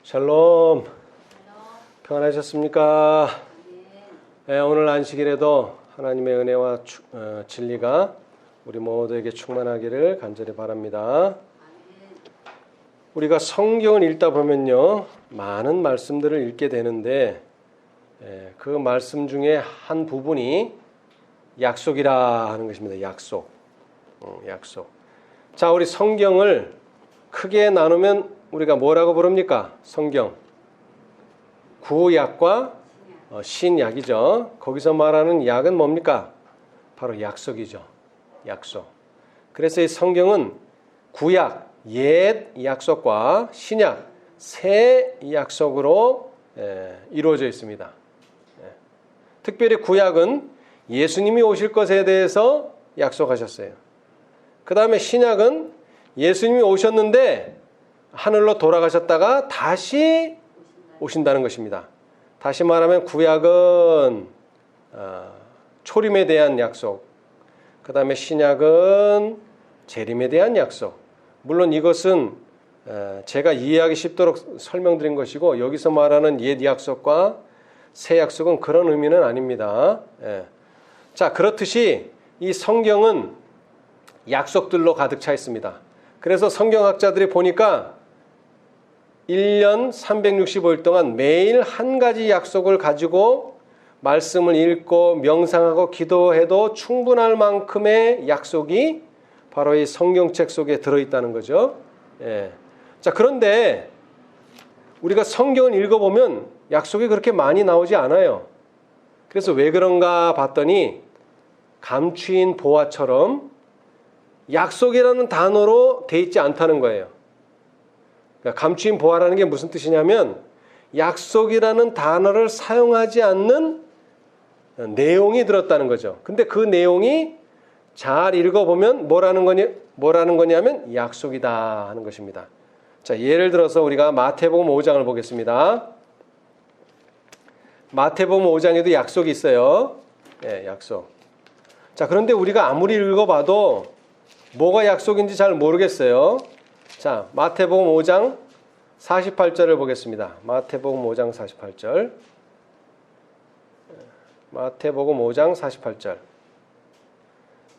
샬롬. 평안하셨습니까? 네, 오늘 안식일에도 하나님의 은혜와 진리가 우리 모두에게 충만하기를 간절히 바랍니다. 우리가 성경을 읽다 보면요, 많은 말씀들을 읽게 되는데 그 말씀 중에 한 부분이 약속이라 하는 것입니다. 약속. 약속. 자, 우리 성경을 크게 나누면 우리가 뭐라고 부릅니까? 성경. 구약과 신약이죠. 거기서 말하는 약은 뭡니까? 바로 약속이죠. 약속. 그래서 이 성경은 구약, 옛 약속과 신약, 새 약속으로 이루어져 있습니다. 특별히 구약은 예수님이 오실 것에 대해서 약속하셨어요. 그 다음에 신약은 예수님이 오셨는데 하늘로 돌아가셨다가 다시 오신다는 것입니다. 다시 말하면 구약은 초림에 대한 약속, 그 다음에 신약은 재림에 대한 약속. 물론 이것은 제가 이해하기 쉽도록 설명드린 것이고, 여기서 말하는 옛 약속과 새 약속은 그런 의미는 아닙니다. 자, 그렇듯이 이 성경은 약속들로 가득 차 있습니다. 그래서 성경학자들이 보니까 1년 365일 동안 매일 한 가지 약속을 가지고 말씀을 읽고 명상하고 기도해도 충분할 만큼의 약속이 바로 이 성경책 속에 들어있다는 거죠. 자, 그런데 우리가 성경을 읽어보면 약속이 그렇게 많이 나오지 않아요. 그래서 왜 그런가 봤더니 감추인 보화처럼 약속이라는 단어로 돼 있지 않다는 거예요. 그러니까 감추인 보화라는 게 무슨 뜻이냐면 약속이라는 단어를 사용하지 않는 내용이 들었다는 거죠. 근데 그 내용이 잘 읽어보면 뭐라는 거냐면 약속이다 하는 것입니다. 자, 예를 들어서 우리가 마태복음 5장을 보겠습니다. 마태복음 5장에도 약속이 있어요. 약속. 자, 그런데 우리가 아무리 읽어봐도 뭐가 약속인지 잘 모르겠어요. 자, 마태복음 5장 48절을 보겠습니다. 마태복음 5장 48절. 마태복음 5장 48절.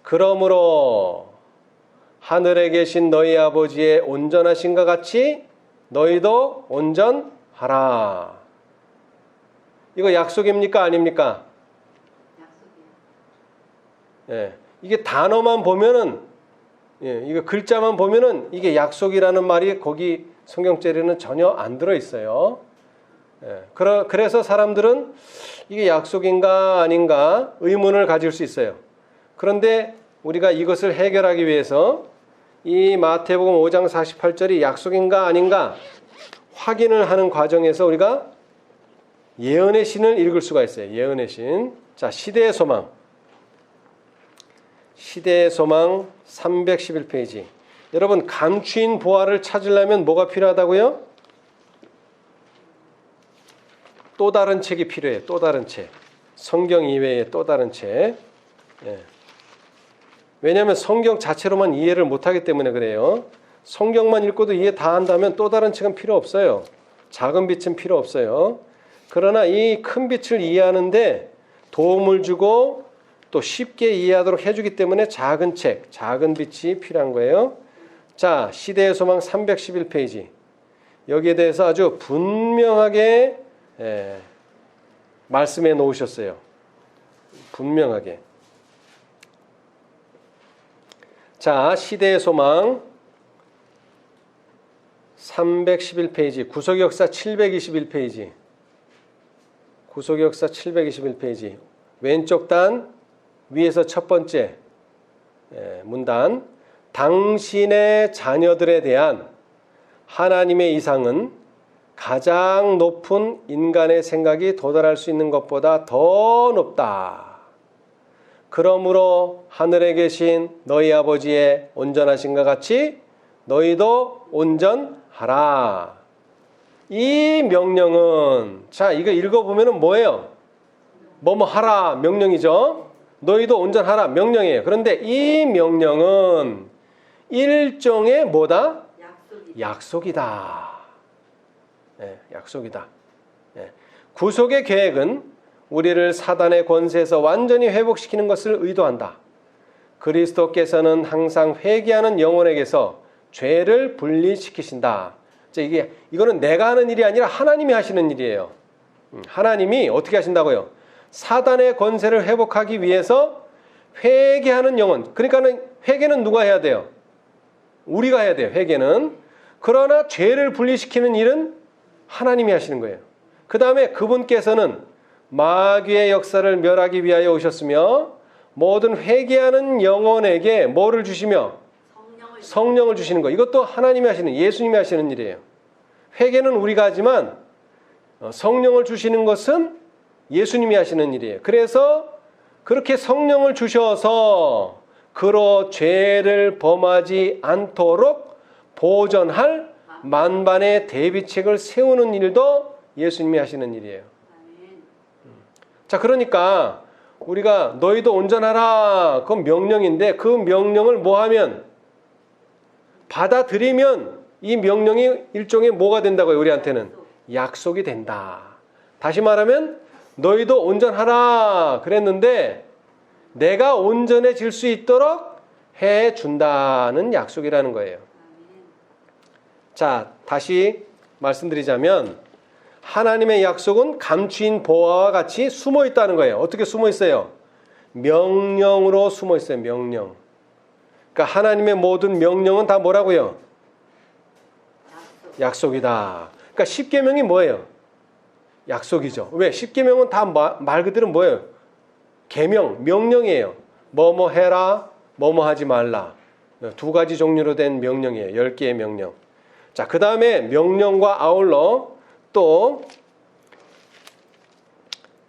그러므로 하늘에 계신 너희 아버지의 온전하신과 같이 너희도 온전하라. 이거 약속입니까? 아닙니까? 약속이요. 이게 단어만 보면은, 이거 글자만 보면은 이게 약속이라는 말이 거기 성경책에는 전혀 안 들어있어요. 그래서 사람들은 이게 약속인가 아닌가 의문을 가질 수 있어요. 그런데 우리가 이것을 해결하기 위해서 이 마태복음 5장 48절이 약속인가 아닌가 확인을 하는 과정에서 우리가 예언의 신을 읽을 수가 있어요. 예언의 신. 자, 시대의 소망. 시대의 소망 311페이지. 여러분, 감추인 보화를 찾으려면 뭐가 필요하다고요? 또 다른 책이 필요해요. 또 다른 책. 성경 이외의 또 다른 책. 왜냐하면 성경 자체로만 이해를 못하기 때문에 그래요. 성경만 읽고도 이해 다 한다면 또 다른 책은 필요 없어요. 작은 빛은 필요 없어요. 그러나 이 큰 빛을 이해하는데 도움을 주고 또 쉽게 이해하도록 해주기 때문에 작은 책, 작은 빛이 필요한 거예요. 자, 시대의 소망 311페이지. 여기에 대해서 아주 분명하게 말씀해 놓으셨어요. 분명하게. 자, 시대의 소망 311페이지. 구속역사 721페이지. 구속역사 721페이지. 왼쪽 단 위에서 첫 번째 문단. 당신의 자녀들에 대한 하나님의 이상은 가장 높은 인간의 생각이 도달할 수 있는 것보다 더 높다. 그러므로 하늘에 계신 너희 아버지의 온전하신과 같이 너희도 온전하라. 이 명령은, 자, 이거 읽어보면 뭐예요? 뭐뭐 하라 명령이죠. 너희도 온전하라 명령이에요. 그런데 이 명령은 일종의 뭐다? 약속이다. 약속이다. 구속의 계획은 우리를 사단의 권세에서 완전히 회복시키는 것을 의도한다. 그리스도께서는 항상 회개하는 영혼에게서 죄를 분리시키신다. 이거는 내가 하는 일이 아니라 하나님이 하시는 일이에요. 하나님이 어떻게 하신다고요? 사단의 권세를 회복하기 위해서 회개하는 영혼. 그러니까는 회개는 누가 해야 돼요? 우리가 해야 돼요. 회개는. 그러나 죄를 분리시키는 일은 하나님이 하시는 거예요. 그 다음에 그분께서는 마귀의 역사를 멸하기 위하여 오셨으며 모든 회개하는 영혼에게 뭐를 주시며 성령을 주시는 거. 이것도 하나님이 하시는, 예수님이 하시는 일이에요. 회개는 우리가 하지만 성령을 주시는 것은 예수님이 하시는 일이에요. 그래서 그렇게 성령을 주셔서 그로 죄를 범하지 않도록 보전할 만반의 대비책을 세우는 일도 예수님이 하시는 일이에요. 자, 그러니까 우리가 너희도 온전하라. 그건 명령인데 그 명령을 뭐 하면? 받아들이면 이 명령이 일종의 뭐가 된다고요? 우리한테는 약속이 된다. 다시 말하면 너희도 온전하라 그랬는데 내가 온전해질 수 있도록 해준다는 약속이라는 거예요. 자, 다시 말씀드리자면 하나님의 약속은 감추인 보화와 같이 숨어 있다는 거예요. 어떻게 숨어 있어요? 명령으로 숨어 있어요. 명령. 그러니까 하나님의 모든 명령은 다 뭐라고요? 약속이다. 그러니까 십계명이 뭐예요? 약속이죠. 왜? 십계명은 다 말 그대로 뭐예요? 계명, 명령이에요. 뭐뭐 해라, 뭐뭐 하지 말라. 두 가지 종류로 된 명령이에요. 10개의 명령. 자, 그 다음에 명령과 아울러 또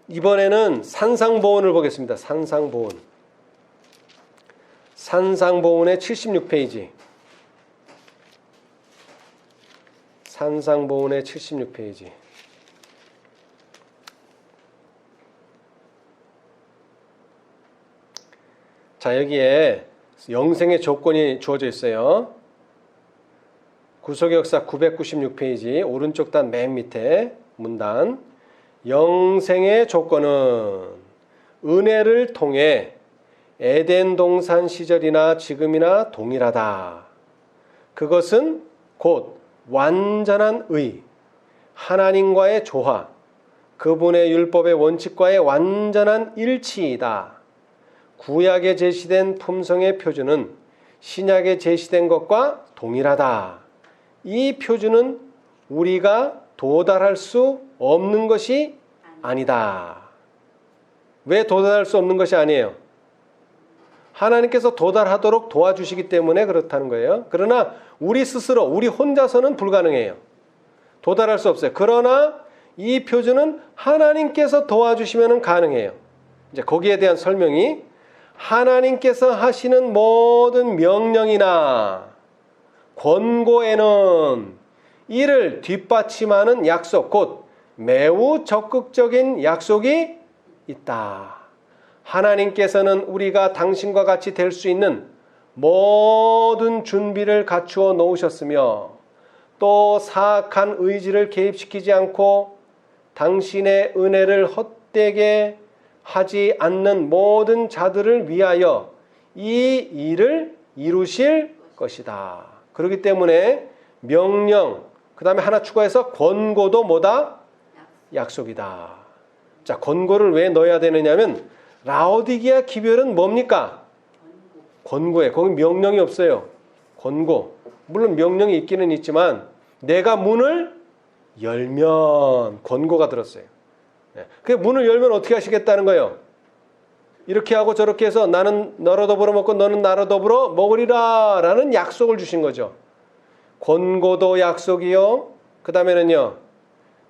이번에는 산상보훈을 보겠습니다. 산상보훈. 산상보훈의 76페이지. 산상보훈의 76페이지. 자, 여기에 영생의 조건이 주어져 있어요. 구속의 역사 996페이지 오른쪽 단 맨 밑에 문단. 영생의 조건은 은혜를 통해 에덴 동산 시절이나 지금이나 동일하다. 그것은 곧 완전한 의, 하나님과의 조화, 그분의 율법의 원칙과의 완전한 일치이다. 구약에 제시된 품성의 표준은 신약에 제시된 것과 동일하다. 이 표준은 우리가 도달할 수 없는 것이 아니다. 왜 도달할 수 없는 것이 아니에요? 하나님께서 도달하도록 도와주시기 때문에 그렇다는 거예요. 그러나 우리 스스로, 우리 혼자서는 불가능해요. 도달할 수 없어요. 그러나 이 표준은 하나님께서 도와주시면 가능해요. 이제 거기에 대한 설명이 하나님께서 하시는 모든 명령이나 권고에는 이를 뒷받침하는 약속, 곧 매우 적극적인 약속이 있다. 하나님께서는 우리가 당신과 같이 될 수 있는 모든 준비를 갖추어 놓으셨으며 또 사악한 의지를 개입시키지 않고 당신의 은혜를 헛되게 하지 않는 모든 자들을 위하여 이 일을 이루실 것이다. 그렇기 때문에 명령, 그 다음에 하나 추가해서 권고도 뭐다? 약속이다. 자, 권고를 왜 넣어야 되느냐면 라오디게아 기별은 뭡니까? 권고에. 거기 명령이 없어요. 권고. 물론 명령이 있기는 있지만 내가 문을 열면 권고가 들었어요. 그 문을 열면 어떻게 하시겠다는 거예요? 이렇게 하고 저렇게 해서 나는 너로 더불어 먹고 너는 나로 더불어 먹으리라 라는 약속을 주신 거죠. 권고도 약속이요. 그 다음에는요.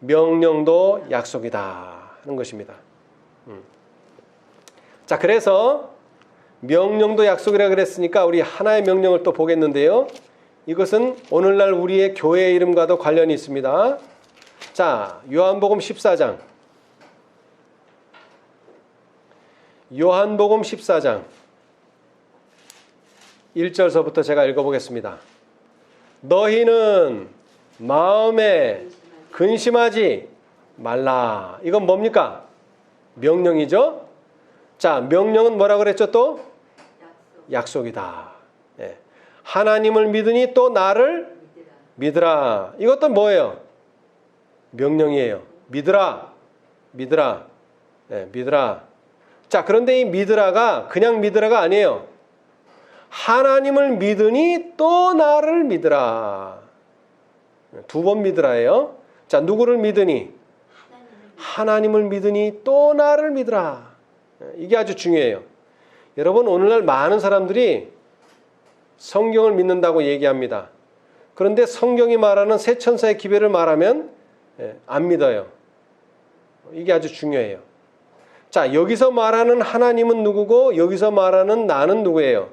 명령도 약속이다 하는 것입니다. 자, 그래서 명령도 약속이라 그랬으니까 우리 하나의 명령을 또 보겠는데요. 이것은 오늘날 우리의 교회 이름과도 관련이 있습니다. 자, 요한복음 14장. 요한복음 14장 1절서부터 제가 읽어보겠습니다. 너희는 마음에 근심하지 말라. 이건 뭡니까? 명령이죠. 자, 명령은 뭐라 그랬죠 또? 약속이다. 예. 하나님을 믿으니 또 나를 믿으라. 이것도 뭐예요? 명령이에요. 믿으라. 믿으라. 예, 믿으라. 자, 그런데 이 믿으라가 그냥 믿으라가 아니에요. 하나님을 믿으니 또 나를 믿으라. 두 번 믿으라예요. 자, 누구를 믿으니? 하나님을 믿으니 또 나를 믿으라. 이게 아주 중요해요. 여러분, 오늘날 많은 사람들이 성경을 믿는다고 얘기합니다. 그런데 성경이 말하는 새 천사의 기별을 말하면 안 믿어요. 이게 아주 중요해요. 자, 여기서 말하는 하나님은 누구고 여기서 말하는 나는 누구예요?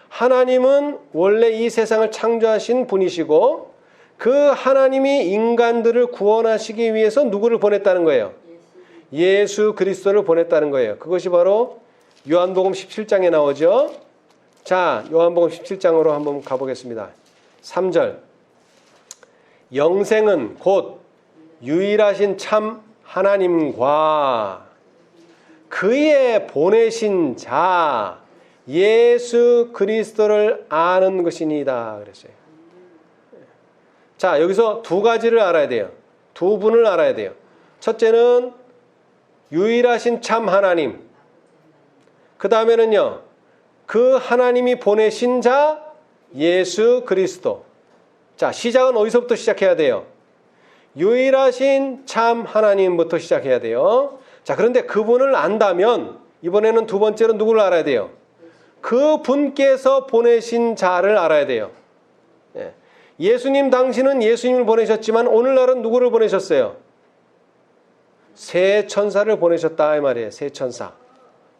하나님은 원래 이 세상을 창조하신 분이시고 그 하나님이 인간들을 구원하시기 위해서 누구를 보냈다는 거예요? 예수 그리스도를 보냈다는 거예요. 그것이 바로 요한복음 17장에 나오죠. 자, 요한복음 17장으로 한번 가보겠습니다. 3절. 영생은 곧 유일하신 참 하나님과 그의 보내신 자 예수 그리스도를 아는 것이니이다 그랬어요. 자, 여기서 두 가지를 알아야 돼요. 두 분을 알아야 돼요. 첫째는 유일하신 참 하나님. 그 다음에는요, 그 하나님이 보내신 자 예수 그리스도. 자, 시작은 어디서부터 시작해야 돼요? 유일하신 참 하나님부터 시작해야 돼요. 자, 그런데 그분을 안다면 이번에는 두 번째로 누구를 알아야 돼요? 그 분께서 보내신 자를 알아야 돼요. 예. 예수님 당신은 예수님을 보내셨지만 오늘날은 누구를 보내셨어요? 새 천사를 보내셨다 이 말이에요. 새 천사.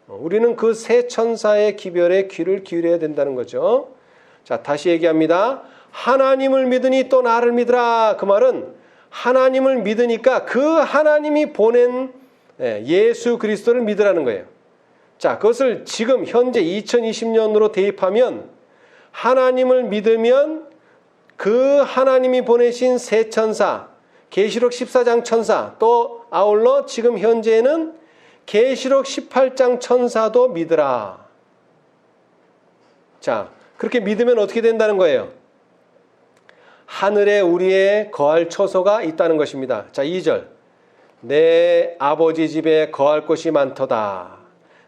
우리는 그 새 천사의 기별에 귀를 기울여야 된다는 거죠. 자, 다시 얘기합니다. 하나님을 믿으니 또 나를 믿으라. 그 말은 하나님을 믿으니까 그 하나님이 보낸 예수 그리스도를 믿으라는 거예요. 자, 그것을 지금 현재 2020년으로 대입하면 하나님을 믿으면 그 하나님이 보내신 새 천사, 계시록 14장 천사, 또 아울러 지금 현재는 계시록 18장 천사도 믿으라. 자, 그렇게 믿으면 어떻게 된다는 거예요? 하늘에 우리의 거할 처소가 있다는 것입니다. 자, 2절. 내 아버지 집에 거할 곳이 많도다.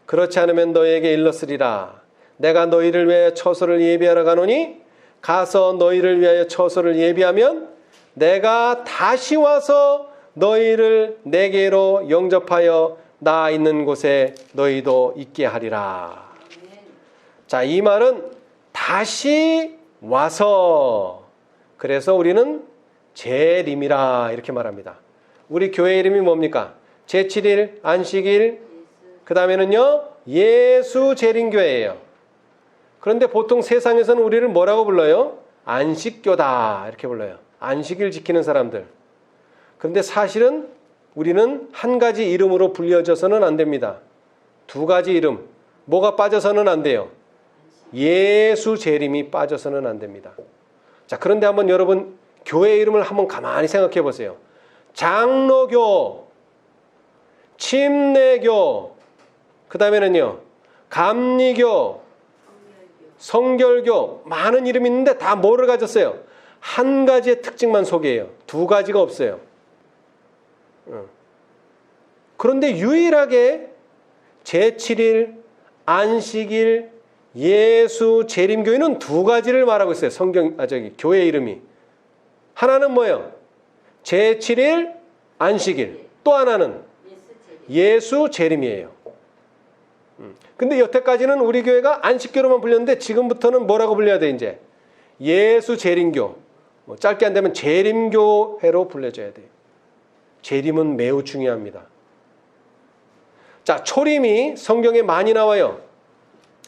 그렇지 않으면 너희에게 일렀으리라. 내가 너희를 위하여 처소를 예비하러 가노니 가서 너희를 위하여 처소를 예비하면 내가 다시 와서 너희를 내게로 영접하여 나 있는 곳에 너희도 있게 하리라. 자, 이 말은 다시 와서, 그래서 우리는 재림이라 이렇게 말합니다. 우리 교회 이름이 뭡니까? 제7일 안식일, 그 다음에는요 예수 재림교회예요. 그런데 보통 세상에서는 우리를 뭐라고 불러요? 안식교다 이렇게 불러요. 안식일 지키는 사람들. 그런데 사실은 우리는 한 가지 이름으로 불려져서는 안 됩니다. 두 가지 이름. 뭐가 빠져서는 안 돼요? 예수 재림이 빠져서는 안 됩니다. 자, 그런데 한번 여러분 교회 이름을 한번 가만히 생각해 보세요. 장로교, 침례교, 그 다음에는요 감리교, 성결교, 많은 이름이 있는데 다 뭐를 가졌어요? 한 가지의 특징만 소개해요. 두 가지가 없어요. 그런데 유일하게 제7일, 안식일, 예수 재림교회는 두 가지를 말하고 있어요. 교회 이름이. 하나는 뭐예요? 제7일, 안식일. 또 하나는 예수 재림이에요. 근데 여태까지는 우리 교회가 안식교로만 불렸는데 지금부터는 뭐라고 불려야 돼 이제? 예수 재림교. 짧게 안 되면 재림교회로 불려져야 돼요. 재림은 매우 중요합니다. 자, 초림이 성경에 많이 나와요.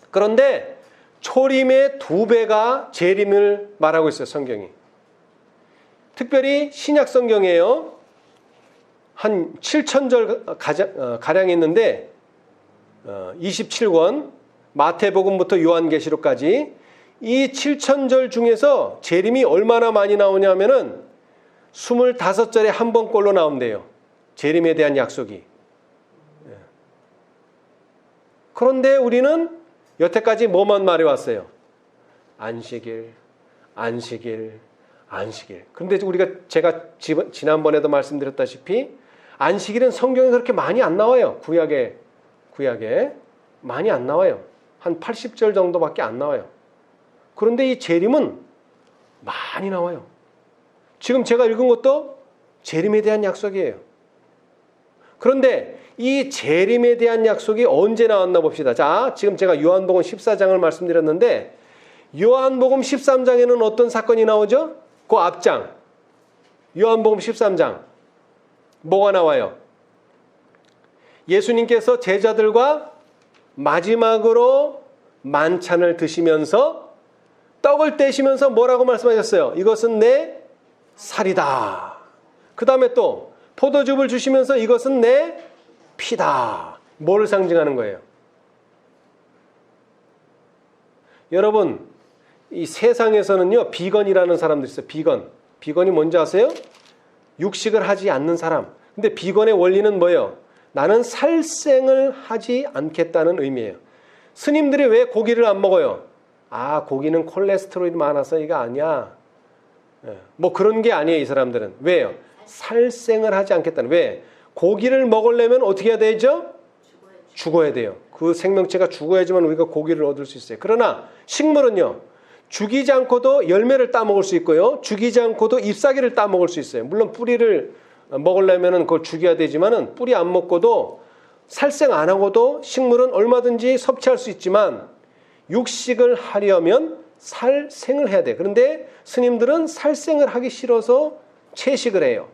그런데 초림의 2배가 재림을 말하고 있어요, 성경이. 특별히 신약 성경에요. 한 7,000절 가량 있는데 27권 마태복음부터 요한계시록까지 이 7,000절 중에서 재림이 얼마나 많이 나오냐면은 25절에 한 번꼴로 나온대요. 재림에 대한 약속이. 그런데 우리는 여태까지 뭐만 말해왔어요? 안식일, 안식일, 안식일. 그런데 제가 지난번에도 말씀드렸다시피 안식일은 성경에 그렇게 많이 안 나와요. 구약에 많이 안 나와요. 한 80절 정도밖에 안 나와요. 그런데 이 재림은 많이 나와요. 지금 제가 읽은 것도 재림에 대한 약속이에요. 그런데 이 재림에 대한 약속이 언제 나왔나 봅시다. 자, 지금 제가 요한복음 14장을 말씀드렸는데 요한복음 13장에는 어떤 사건이 나오죠? 그 앞장. 요한복음 13장. 뭐가 나와요? 예수님께서 제자들과 마지막으로 만찬을 드시면서 떡을 떼시면서 뭐라고 말씀하셨어요? 이것은 내 살이다. 그 다음에 또 포도즙을 주시면서 이것은 내 피다. 뭐를 상징하는 거예요? 여러분, 이 세상에서는요, 비건이라는 사람들 있어요. 비건이 뭔지 아세요? 육식을 하지 않는 사람. 근데 비건의 원리는 뭐예요? 나는 살생을 하지 않겠다는 의미예요. 스님들이 왜 고기를 안 먹어요? 아, 고기는 콜레스테롤이 많아서 이거 아니야. 뭐 그런 게 아니에요, 이 사람들은. 왜요? 살생을 하지 않겠다는. 왜? 고기를 먹으려면 어떻게 해야 되죠? 죽어야 돼요. 그 생명체가 죽어야지만 우리가 고기를 얻을 수 있어요. 그러나 식물은요, 죽이지 않고도 열매를 따먹을 수 있고요, 죽이지 않고도 잎사귀를 따먹을 수 있어요. 물론 뿌리를 먹으려면 그걸 죽여야 되지만은 뿌리 안 먹고도 살생 안 하고도 식물은 얼마든지 섭취할 수 있지만 육식을 하려면 살생을 해야 돼. 그런데 스님들은 살생을 하기 싫어서 채식을 해요.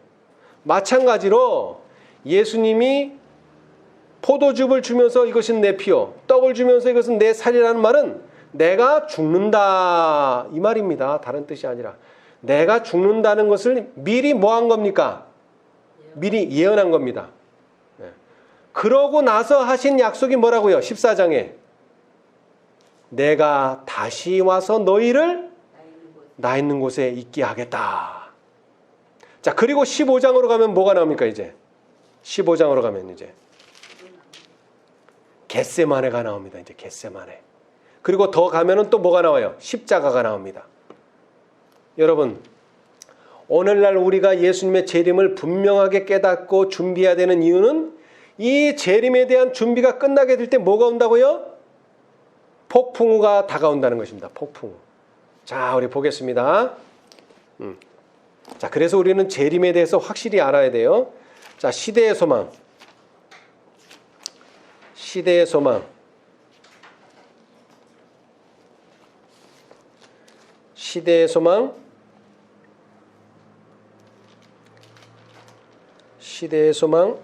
마찬가지로 예수님이 포도즙을 주면서 이것은 내 피요, 떡을 주면서 이것은 내 살이라는 말은 내가 죽는다 이 말입니다. 다른 뜻이 아니라 내가 죽는다는 것을 미리 뭐 한 겁니까? 미리 예언한 겁니다. 그러고 나서 하신 약속이 뭐라고요? 14장에 내가 다시 와서 너희를 나 있는 곳에 있게 하겠다. 자, 그리고 15장으로 가면 뭐가 나옵니까? 이제 15장으로 가면 이제 겟세마네가 나옵니다. 이제 겟세마네. 그리고 더 가면은 또 뭐가 나와요? 십자가가 나옵니다. 여러분, 오늘날 우리가 예수님의 재림을 분명하게 깨닫고 준비해야 되는 이유는 이 재림에 대한 준비가 끝나게 될 때 뭐가 온다고요? 폭풍우가 다가온다는 것입니다. 폭풍우. 자, 우리 보겠습니다. 자, 그래서 우리는 재림에 대해서 확실히 알아야 돼요. 자, 시대의 소망. 시대의 소망. 시대의 소망. 시대의 소망.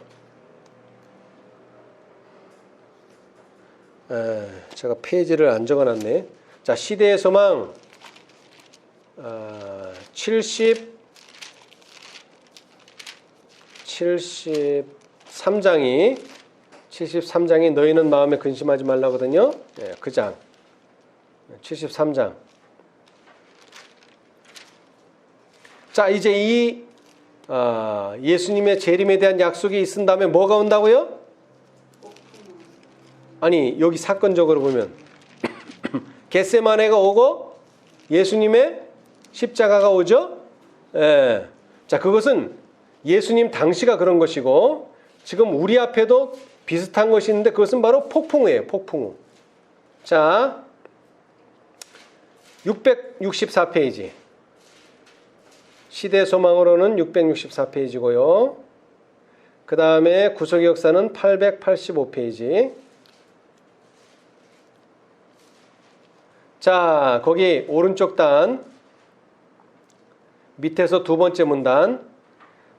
제가 페이지를 안 적어놨네. 자, 시대의 소망 73장이 너희는 마음에 근심하지 말라거든요. 그 장 73장. 자, 이제 이 예수님의 재림에 대한 약속이 있은 다음에 뭐가 온다고요? 아니, 여기 사건적으로 보면 겟세마네가 오고 예수님의 십자가가 오죠. 자, 그것은 예수님 당시가 그런 것이고 지금 우리 앞에도 비슷한 것이 있는데 그것은 바로 폭풍우예요. 폭풍우. 자, 664페이지. 시대 소망으로는 664페이지고요. 그 다음에 구속의 역사는 885페이지. 자, 거기 오른쪽 단 밑에서 두 번째 문단.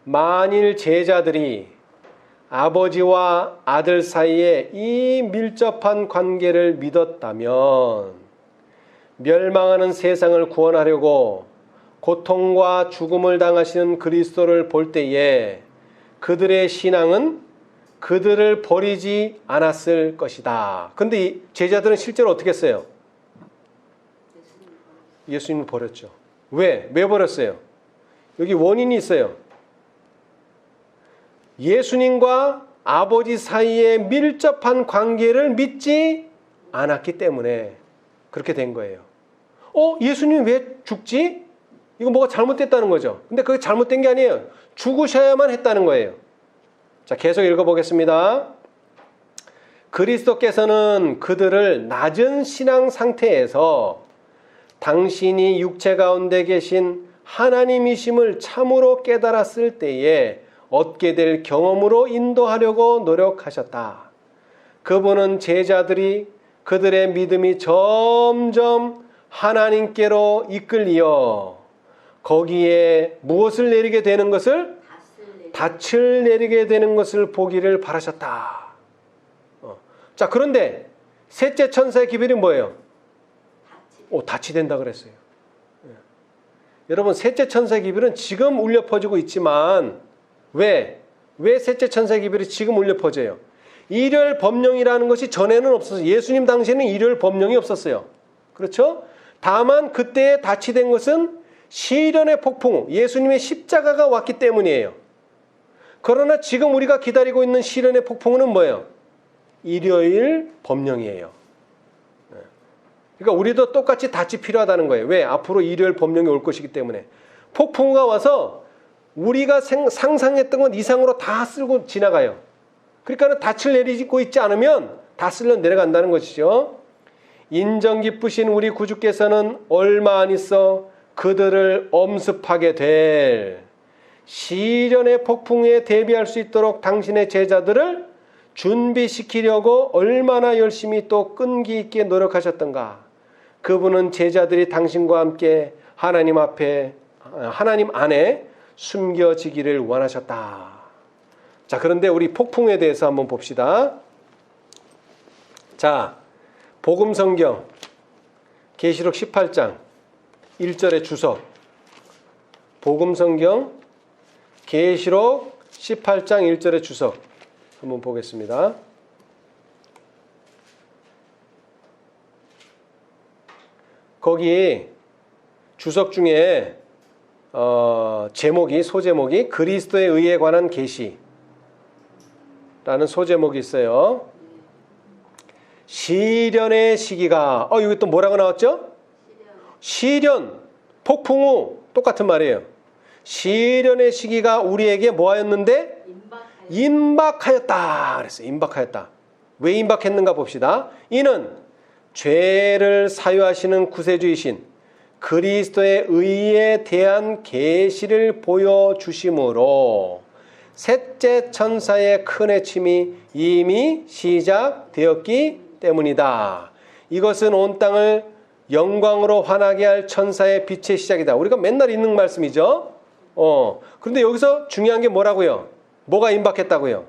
만일 제자들이 아버지와 아들 사이에 이 밀접한 관계를 믿었다면 멸망하는 세상을 구원하려고 고통과 죽음을 당하시는 그리스도를 볼 때에 그들의 신앙은 그들을 버리지 않았을 것이다. 그런데 이 제자들은 실제로 어떻게 했어요? 예수님을 버렸죠. 왜 버렸어요? 여기 원인이 있어요. 예수님과 아버지 사이에 밀접한 관계를 믿지 않았기 때문에 그렇게 된 거예요. 예수님 왜 죽지? 이거 뭐가 잘못됐다는 거죠. 근데 그게 잘못된 게 아니에요. 죽으셔야만 했다는 거예요. 자, 계속 읽어보겠습니다. 그리스도께서는 그들을 낮은 신앙 상태에서 당신이 육체 가운데 계신 하나님이심을 참으로 깨달았을 때에 얻게 될 경험으로 인도하려고 노력하셨다. 그분은 제자들이 그들의 믿음이 점점 하나님께로 이끌리어 거기에 무엇을 내리게 되는 것을? 닻을 내리게 되는 것을 보기를 바라셨다. 자, 그런데 셋째 천사의 기별이 뭐예요? 닻이 된다 그랬어요. 여러분, 셋째 천사의 기별은 지금 울려 퍼지고 있지만 왜 셋째 천사의 기별이 지금 울려 퍼져요? 일열 법령이라는 것이 전에는 없었어요. 예수님 당시에는 일열 법령이 없었어요. 그렇죠? 다만 그때에 닻이 된 것은 시련의 폭풍, 예수님의 십자가가 왔기 때문이에요. 그러나 지금 우리가 기다리고 있는 시련의 폭풍은 뭐예요? 일요일 법령이에요. 그러니까 우리도 똑같이 닻이 필요하다는 거예요. 왜? 앞으로 일요일 법령이 올 것이기 때문에. 폭풍우가 와서 우리가 상상했던 것 이상으로 다 쓸고 지나가요. 그러니까 닻을 내리고 있지 않으면 다 쓸려 내려간다는 것이죠. 인정 기쁘신 우리 구주께서는 얼마 안 있어 그들을 엄습하게 될 시련의 폭풍에 대비할 수 있도록 당신의 제자들을 준비시키려고 얼마나 열심히 또 끈기 있게 노력하셨던가. 그분은 제자들이 당신과 함께 하나님 안에 숨겨지기를 원하셨다. 자, 그런데 우리 폭풍에 대해서 한번 봅시다. 자, 복음성경 계시록 18장 1절의 주석. 복음성경 계시록 18장 1절의 주석 한번 보겠습니다. 거기 주석 중에 소제목이 그리스도의 의에 관한 계시라는 소제목이 있어요. 시련의 시기가 여기 또 뭐라고 나왔죠? 시련, 폭풍우 똑같은 말이에요. 시련의 시기가 우리에게 뭐하였는데? 임박하였다 그랬어요. 임박하였다. 왜 임박했는가 봅시다. 이는 죄를 사유하시는 구세주이신 그리스도의 의에 대한 계시를 보여주심으로 셋째 천사의 큰 외침이 이미 시작되었기 때문이다. 이것은 온 땅을 영광으로 환하게 할 천사의 빛의 시작이다. 우리가 맨날 읽는 말씀이죠. 그런데 여기서 중요한 게 뭐라고요? 뭐가 임박했다고요?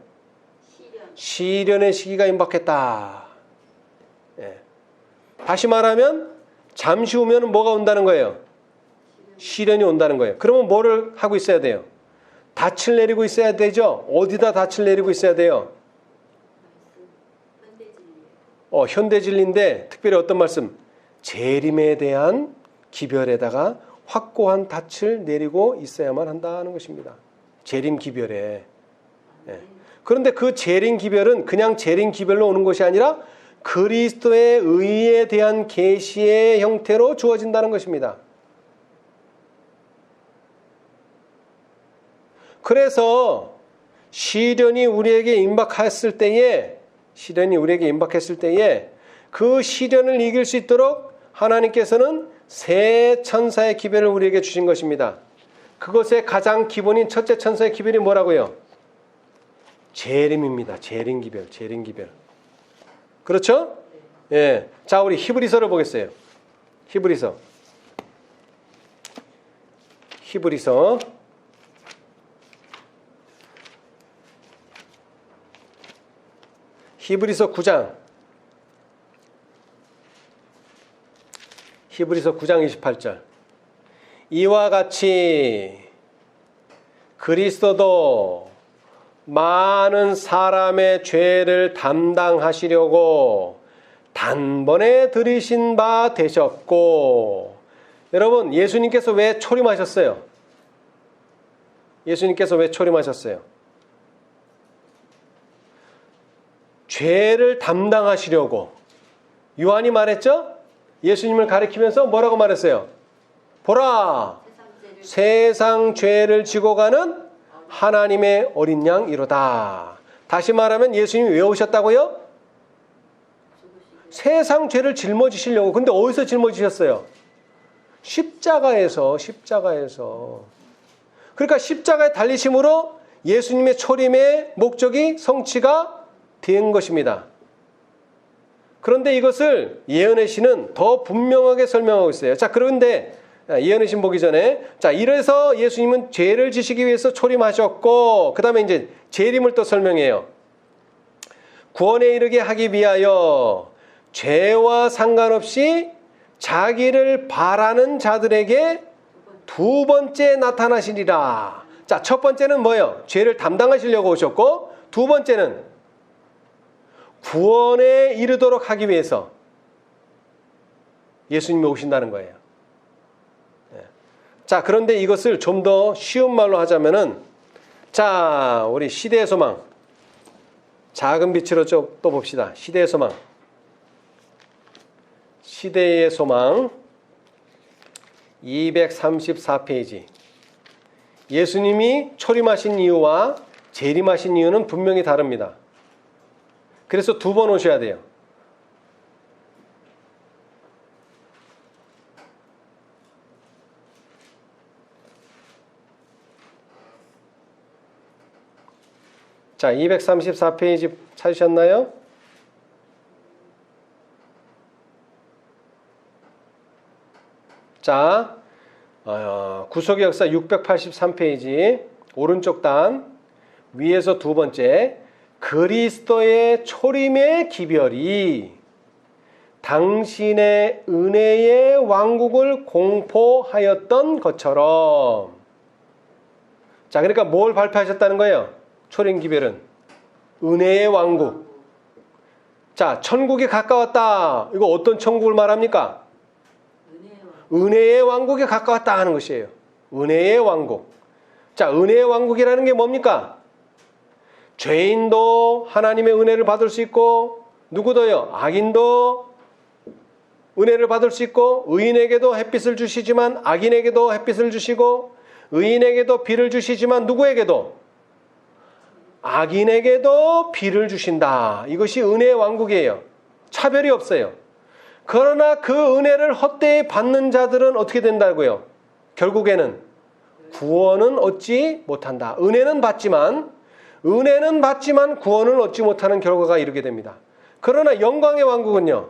시련의 시기가 임박했다. 다시 말하면 잠시 후면 뭐가 온다는 거예요? 시련이 온다는 거예요. 그러면 뭐를 하고 있어야 돼요? 닻을 내리고 있어야 되죠. 어디다 닻을 내리고 있어야 돼요? 현대진리인데 특별히 어떤 말씀? 재림에 대한 기별에다가 확고한 닻을 내리고 있어야만 한다는 것입니다. 재림 기별에. 그런데 그 재림 기별은 그냥 재림 기별로 오는 것이 아니라 그리스도의 의에 대한 계시의 형태로 주어진다는 것입니다. 그래서 시련이 우리에게 임박했을 때에 그 시련을 이길 수 있도록 하나님께서는 새 천사의 기별을 우리에게 주신 것입니다. 그것의 가장 기본인 첫째 천사의 기별이 뭐라고요? 재림입니다. 재림 기별. 그렇죠? 예. 자, 우리 히브리서를 보겠어요. 히브리서 9장. 히브리서 9장 28절. 이와 같이 그리스도도 많은 사람의 죄를 담당하시려고 단번에 들이신 바 되셨고. 여러분, 예수님께서 왜 초림하셨어요? 예수님께서 왜 초림하셨어요? 죄를 담당하시려고. 요한이 말했죠? 예수님을 가리키면서 뭐라고 말했어요? 보라, 세상 죄를 지고 가는 하나님의 어린 양이로다. 다시 말하면 예수님이 왜 오셨다고요? 세상 죄를 짊어지시려고. 근데 어디서 짊어지셨어요? 십자가에서. 그러니까 십자가에 달리심으로 예수님의 초림의 목적이 성취가 된 것입니다. 그런데 이것을 예언의 신은 더 분명하게 설명하고 있어요. 자, 그런데 예언의 신 보기 전에, 자, 이래서 예수님은 죄를 지시기 위해서 초림하셨고, 그 다음에 이제 재림을 또 설명해요. 구원에 이르게 하기 위하여 죄와 상관없이 자기를 바라는 자들에게 두 번째 나타나시리라. 자, 첫 번째는 뭐예요? 죄를 담당하시려고 오셨고, 두 번째는 구원에 이르도록 하기 위해서 예수님이 오신다는 거예요. 자, 그런데 이것을 좀 더 쉬운 말로 하자면은, 자, 우리 시대의 소망. 작은 빛으로 또 봅시다. 시대의 소망. 시대의 소망 234페이지. 예수님이 초림하신 이유와 재림하신 이유는 분명히 다릅니다. 그래서 두 번 오셔야 돼요. 자, 234페이지 찾으셨나요? 자, 구속의 역사 683페이지 오른쪽 단 위에서 두 번째, 그리스도의 초림의 기별이 당신의 은혜의 왕국을 공포하였던 것처럼. 자, 그러니까 뭘 발표하셨다는 거예요? 초림 기별은 은혜의 왕국. 자, 천국이 가까웠다. 이거 어떤 천국을 말합니까? 은혜의 왕국에 가까웠다 하는 것이에요. 은혜의 왕국. 자, 은혜의 왕국이라는 게 뭡니까? 죄인도 하나님의 은혜를 받을 수 있고, 누구도요? 악인도 은혜를 받을 수 있고, 의인에게도 햇빛을 주시지만 악인에게도 햇빛을 주시고, 의인에게도 비를 주시지만 누구에게도? 악인에게도 비를 주신다. 이것이 은혜의 왕국이에요. 차별이 없어요. 그러나 그 은혜를 헛되이 받는 자들은 어떻게 된다고요? 결국에는 구원은 얻지 못한다. 은혜는 받지만 구원을 얻지 못하는 결과가 이르게 됩니다. 그러나 영광의 왕국은요,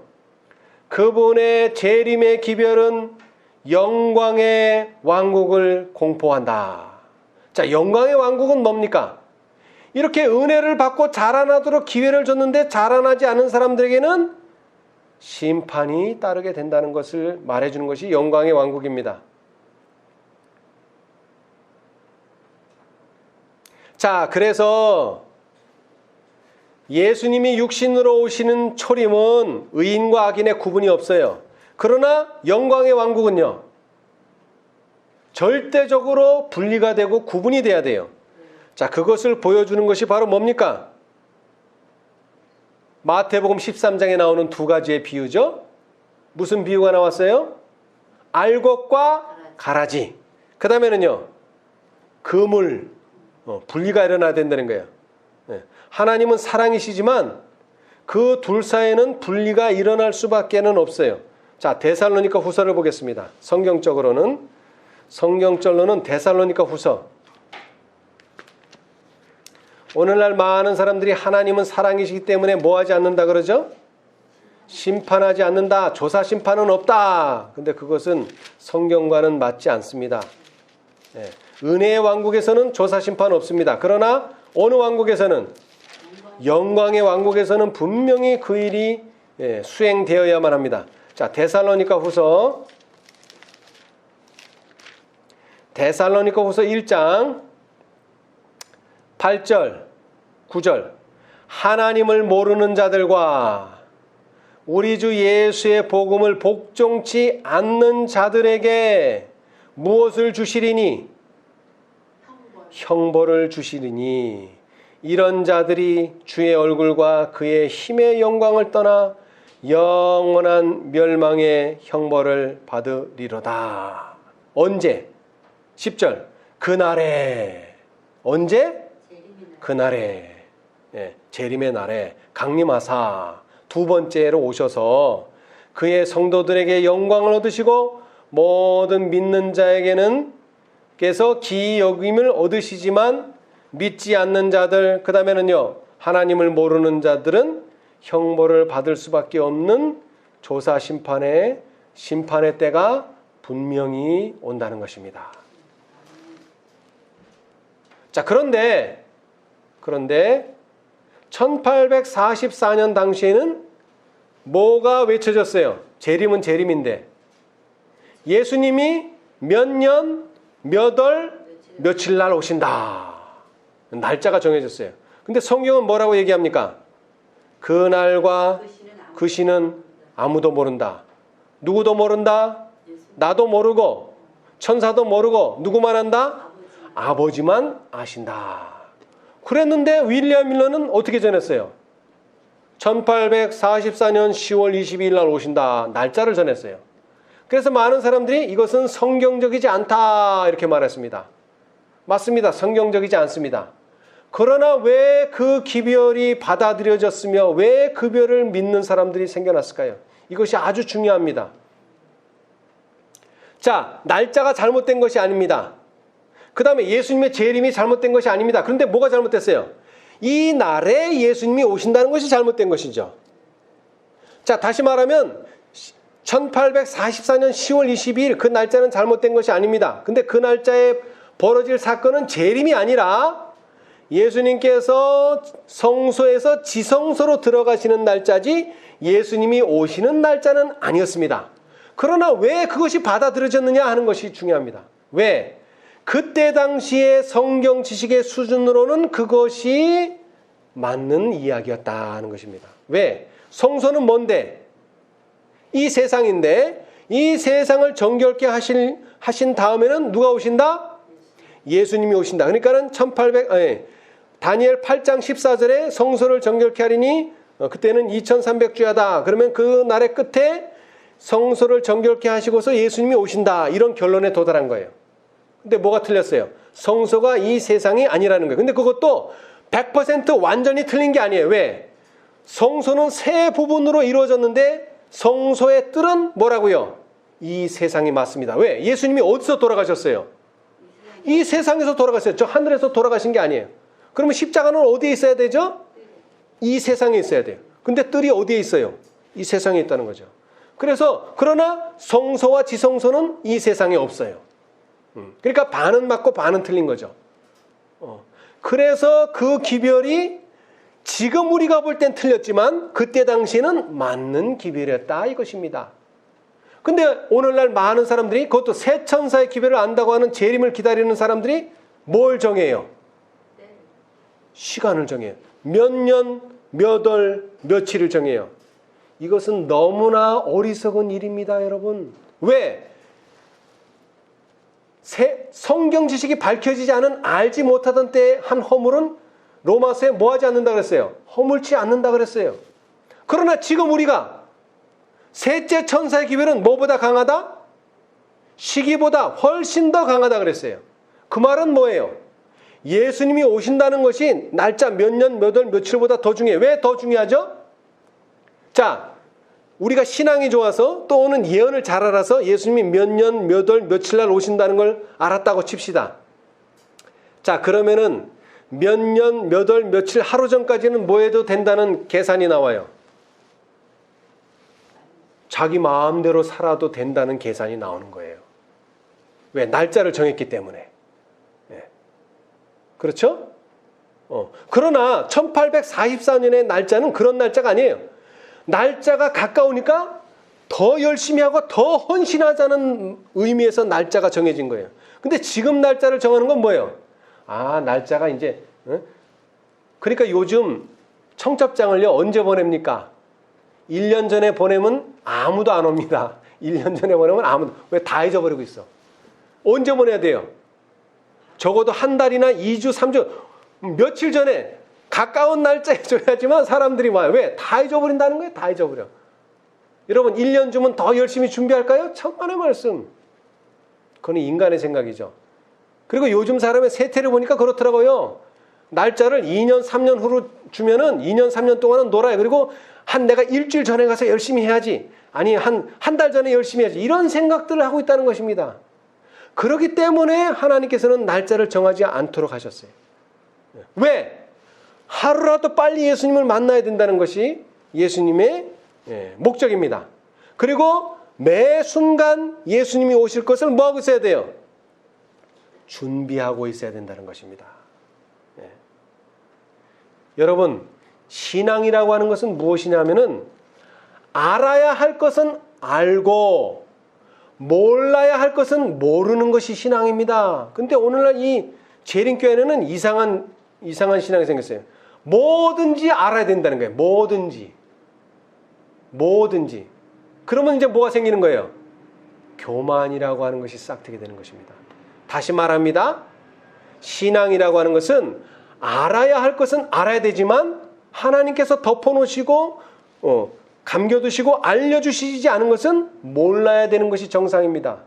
그분의 재림의 기별은 영광의 왕국을 공포한다. 자, 영광의 왕국은 뭡니까? 이렇게 은혜를 받고 자라나도록 기회를 줬는데 자라나지 않은 사람들에게는 심판이 따르게 된다는 것을 말해주는 것이 영광의 왕국입니다. 자, 그래서 예수님이 육신으로 오시는 초림은 의인과 악인의 구분이 없어요. 그러나 영광의 왕국은요, 절대적으로 분리가 되고 구분이 돼야 돼요. 자, 그것을 보여주는 것이 바로 뭡니까? 마태복음 13장에 나오는 두 가지의 비유죠. 무슨 비유가 나왔어요? 알곡과 가라지. 그 다음에는요, 그물, 분리가 일어나야 된다는 거예요. 하나님은 사랑이시지만 그 둘 사이에는 분리가 일어날 수밖에는 없어요. 자, 데살로니가 후서를 보겠습니다. 성경적으로는 데살로니가 후서. 오늘날 많은 사람들이 하나님은 사랑이시기 때문에 뭐 하지 않는다 그러죠? 심판하지 않는다. 조사 심판은 없다. 근데 그것은 성경과는 맞지 않습니다. 은혜의 왕국에서는 조사 심판 없습니다. 그러나 어느 왕국에서는, 영광의 왕국에서는 분명히 그 일이 수행되어야만 합니다. 자, 데살로니가 후서 1장 8절, 9절. 하나님을 모르는 자들과 우리 주 예수의 복음을 복종치 않는 자들에게 무엇을 주시리니? 형벌을 주시리니 이런 자들이 주의 얼굴과 그의 힘의 영광을 떠나 영원한 멸망의 형벌을 받으리로다. 언제? 10절. 그날에. 언제? 그날에. 예, 재림의 날에 강림하사 두 번째로 오셔서 그의 성도들에게 영광을 얻으시고 모든 믿는 자에게는 께서 기이 여김을 얻으시지만 믿지 않는 자들, 그 다음에는요, 하나님을 모르는 자들은 형벌을 받을 수밖에 없는 조사 심판의 때가 분명히 온다는 것입니다. 자, 그런데 1844년 당시에는 뭐가 외쳐졌어요? 재림은 재림인데 예수님이 몇 년, 몇 월, 며칠 날 오신다. 날짜가 정해졌어요. 근데 성경은 뭐라고 얘기합니까? 그날과 그 시는 아무도 모른다. 누구도 모른다. 나도 모르고 천사도 모르고 누구만 안다? 아버지만 아신다. 그랬는데 윌리엄 밀러는 어떻게 전했어요? 1844년 10월 22일 날 오신다. 날짜를 전했어요. 그래서 많은 사람들이 이것은 성경적이지 않다 이렇게 말했습니다. 맞습니다. 성경적이지 않습니다. 그러나 왜 그 기별이 받아들여졌으며 왜 그 별을 믿는 사람들이 생겨났을까요? 이것이 아주 중요합니다. 자, 날짜가 잘못된 것이 아닙니다. 그 다음에 예수님의 재림이 잘못된 것이 아닙니다. 그런데 뭐가 잘못됐어요? 이 날에 예수님이 오신다는 것이 잘못된 것이죠. 자, 다시 말하면 1844년 10월 22일 그 날짜는 잘못된 것이 아닙니다. 근데 그 날짜에 벌어질 사건은 재림이 아니라 예수님께서 성소에서 지성소로 들어가시는 날짜지 예수님이 오시는 날짜는 아니었습니다. 그러나 왜 그것이 받아들여졌느냐 하는 것이 중요합니다. 왜? 그때 당시의 성경 지식의 수준으로는 그것이 맞는 이야기였다는 것입니다. 왜? 성소는 뭔데? 이 세상인데 이 세상을 정결케 하신 다음에는 누가 오신다? 예수님이 오신다. 그러니까는 다니엘 8장 14절에 성소를 정결케 하리니 그때는 2300주야다. 그러면 그 날의 끝에 성소를 정결케 하시고서 예수님이 오신다. 이런 결론에 도달한 거예요. 근데 뭐가 틀렸어요? 성소가 이 세상이 아니라는 거예요. 근데 그것도 100% 완전히 틀린 게 아니에요. 왜? 성소는 세 부분으로 이루어졌는데 성소의 뜰은 뭐라고요? 이 세상이 맞습니다. 왜? 예수님이 어디서 돌아가셨어요? 이 세상에서 돌아가셨어요. 저 하늘에서 돌아가신 게 아니에요. 그러면 십자가는 어디에 있어야 되죠? 이 세상에 있어야 돼요. 근데 뜰이 어디에 있어요? 이 세상에 있다는 거죠. 그래서 그러나 성소와 지성소는 이 세상에 없어요. 그러니까 반은 맞고 반은 틀린 거죠. 그래서 그 기별이 지금 우리가 볼 땐 틀렸지만 그때 당시에는 맞는 기별이었다 이것입니다. 근데 오늘날 많은 사람들이 그것도 새 천사의 기별을 안다고 하는 재림을 기다리는 사람들이 뭘 정해요? 시간을 정해요. 몇 년, 몇 월, 며칠을 정해요. 이것은 너무나 어리석은 일입니다, 여러분. 왜? 성경 지식이 밝혀지지 않은 알지 못하던 때의 한 허물은 로마서에 뭐 하지 않는다 그랬어요? 허물치 않는다 그랬어요. 그러나 지금 우리가 셋째 천사의 기별은 뭐보다 강하다? 시기보다 훨씬 더 강하다 그랬어요. 그 말은 뭐예요? 예수님이 오신다는 것이 날짜 몇 년, 몇 월, 며칠보다 더 중요해요. 왜 더 중요하죠? 자, 우리가 신앙이 좋아서 또 오는 예언을 잘 알아서 예수님이 몇 년, 몇 월, 며칠 날 오신다는 걸 알았다고 칩시다. 자, 그러면은 몇 년, 몇 월, 며칠 하루 전까지는 뭐 해도 된다는 계산이 나와요. 자기 마음대로 살아도 된다는 계산이 나오는 거예요. 왜? 날짜를 정했기 때문에. 네. 그렇죠? 그러나 1844년의 날짜는 그런 날짜가 아니에요. 날짜가 가까우니까 더 열심히 하고 더 헌신하자는 의미에서 날짜가 정해진 거예요. 근데 지금 날짜를 정하는 건 뭐예요? 아, 날짜가 이제 그러니까 요즘 청첩장을요 언제 보냅니까? 1년 전에 보내면 아무도 안 옵니다. 1년 전에 보내면 아무도. 왜? 다 잊어버리고 있어. 언제 보내야 돼요? 적어도 한 달이나 2주, 3주, 며칠 전에 가까운 날짜에 줘야지만 사람들이 와요. 왜? 다 잊어버린다는 거예요. 다 잊어버려. 여러분 1년 주면 더 열심히 준비할까요? 천만의 말씀. 그건 인간의 생각이죠. 그리고 요즘 사람의 세태를 보니까 그렇더라고요. 날짜를 2년, 3년 후로 주면은 2년, 3년 동안은 놀아요. 그리고 내가 일주일 전에 가서 열심히 해야지. 아니, 한 달 전에 열심히 해야지. 이런 생각들을 하고 있다는 것입니다. 그렇기 때문에 하나님께서는 날짜를 정하지 않도록 하셨어요. 왜? 하루라도 빨리 예수님을 만나야 된다는 것이 예수님의 목적입니다. 그리고 매 순간 예수님이 오실 것을 뭐하고 있어야 돼요? 준비하고 있어야 된다는 것입니다. 여러분, 신앙이라고 하는 것은 무엇이냐면은 알아야 할 것은 알고 몰라야 할 것은 모르는 것이 신앙입니다. 근데 오늘날 이 재림교회는 이상한 신앙이 생겼어요. 뭐든지 알아야 된다는 거예요. 뭐든지. 그러면 이제 뭐가 생기는 거예요? 교만이라고 하는 것이 싹트게 되는 것입니다. 다시 말합니다. 신앙이라고 하는 것은 알아야 할 것은 알아야 되지만 하나님께서 덮어놓으시고 감겨두시고 알려주시지 않은 것은 몰라야 되는 것이 정상입니다.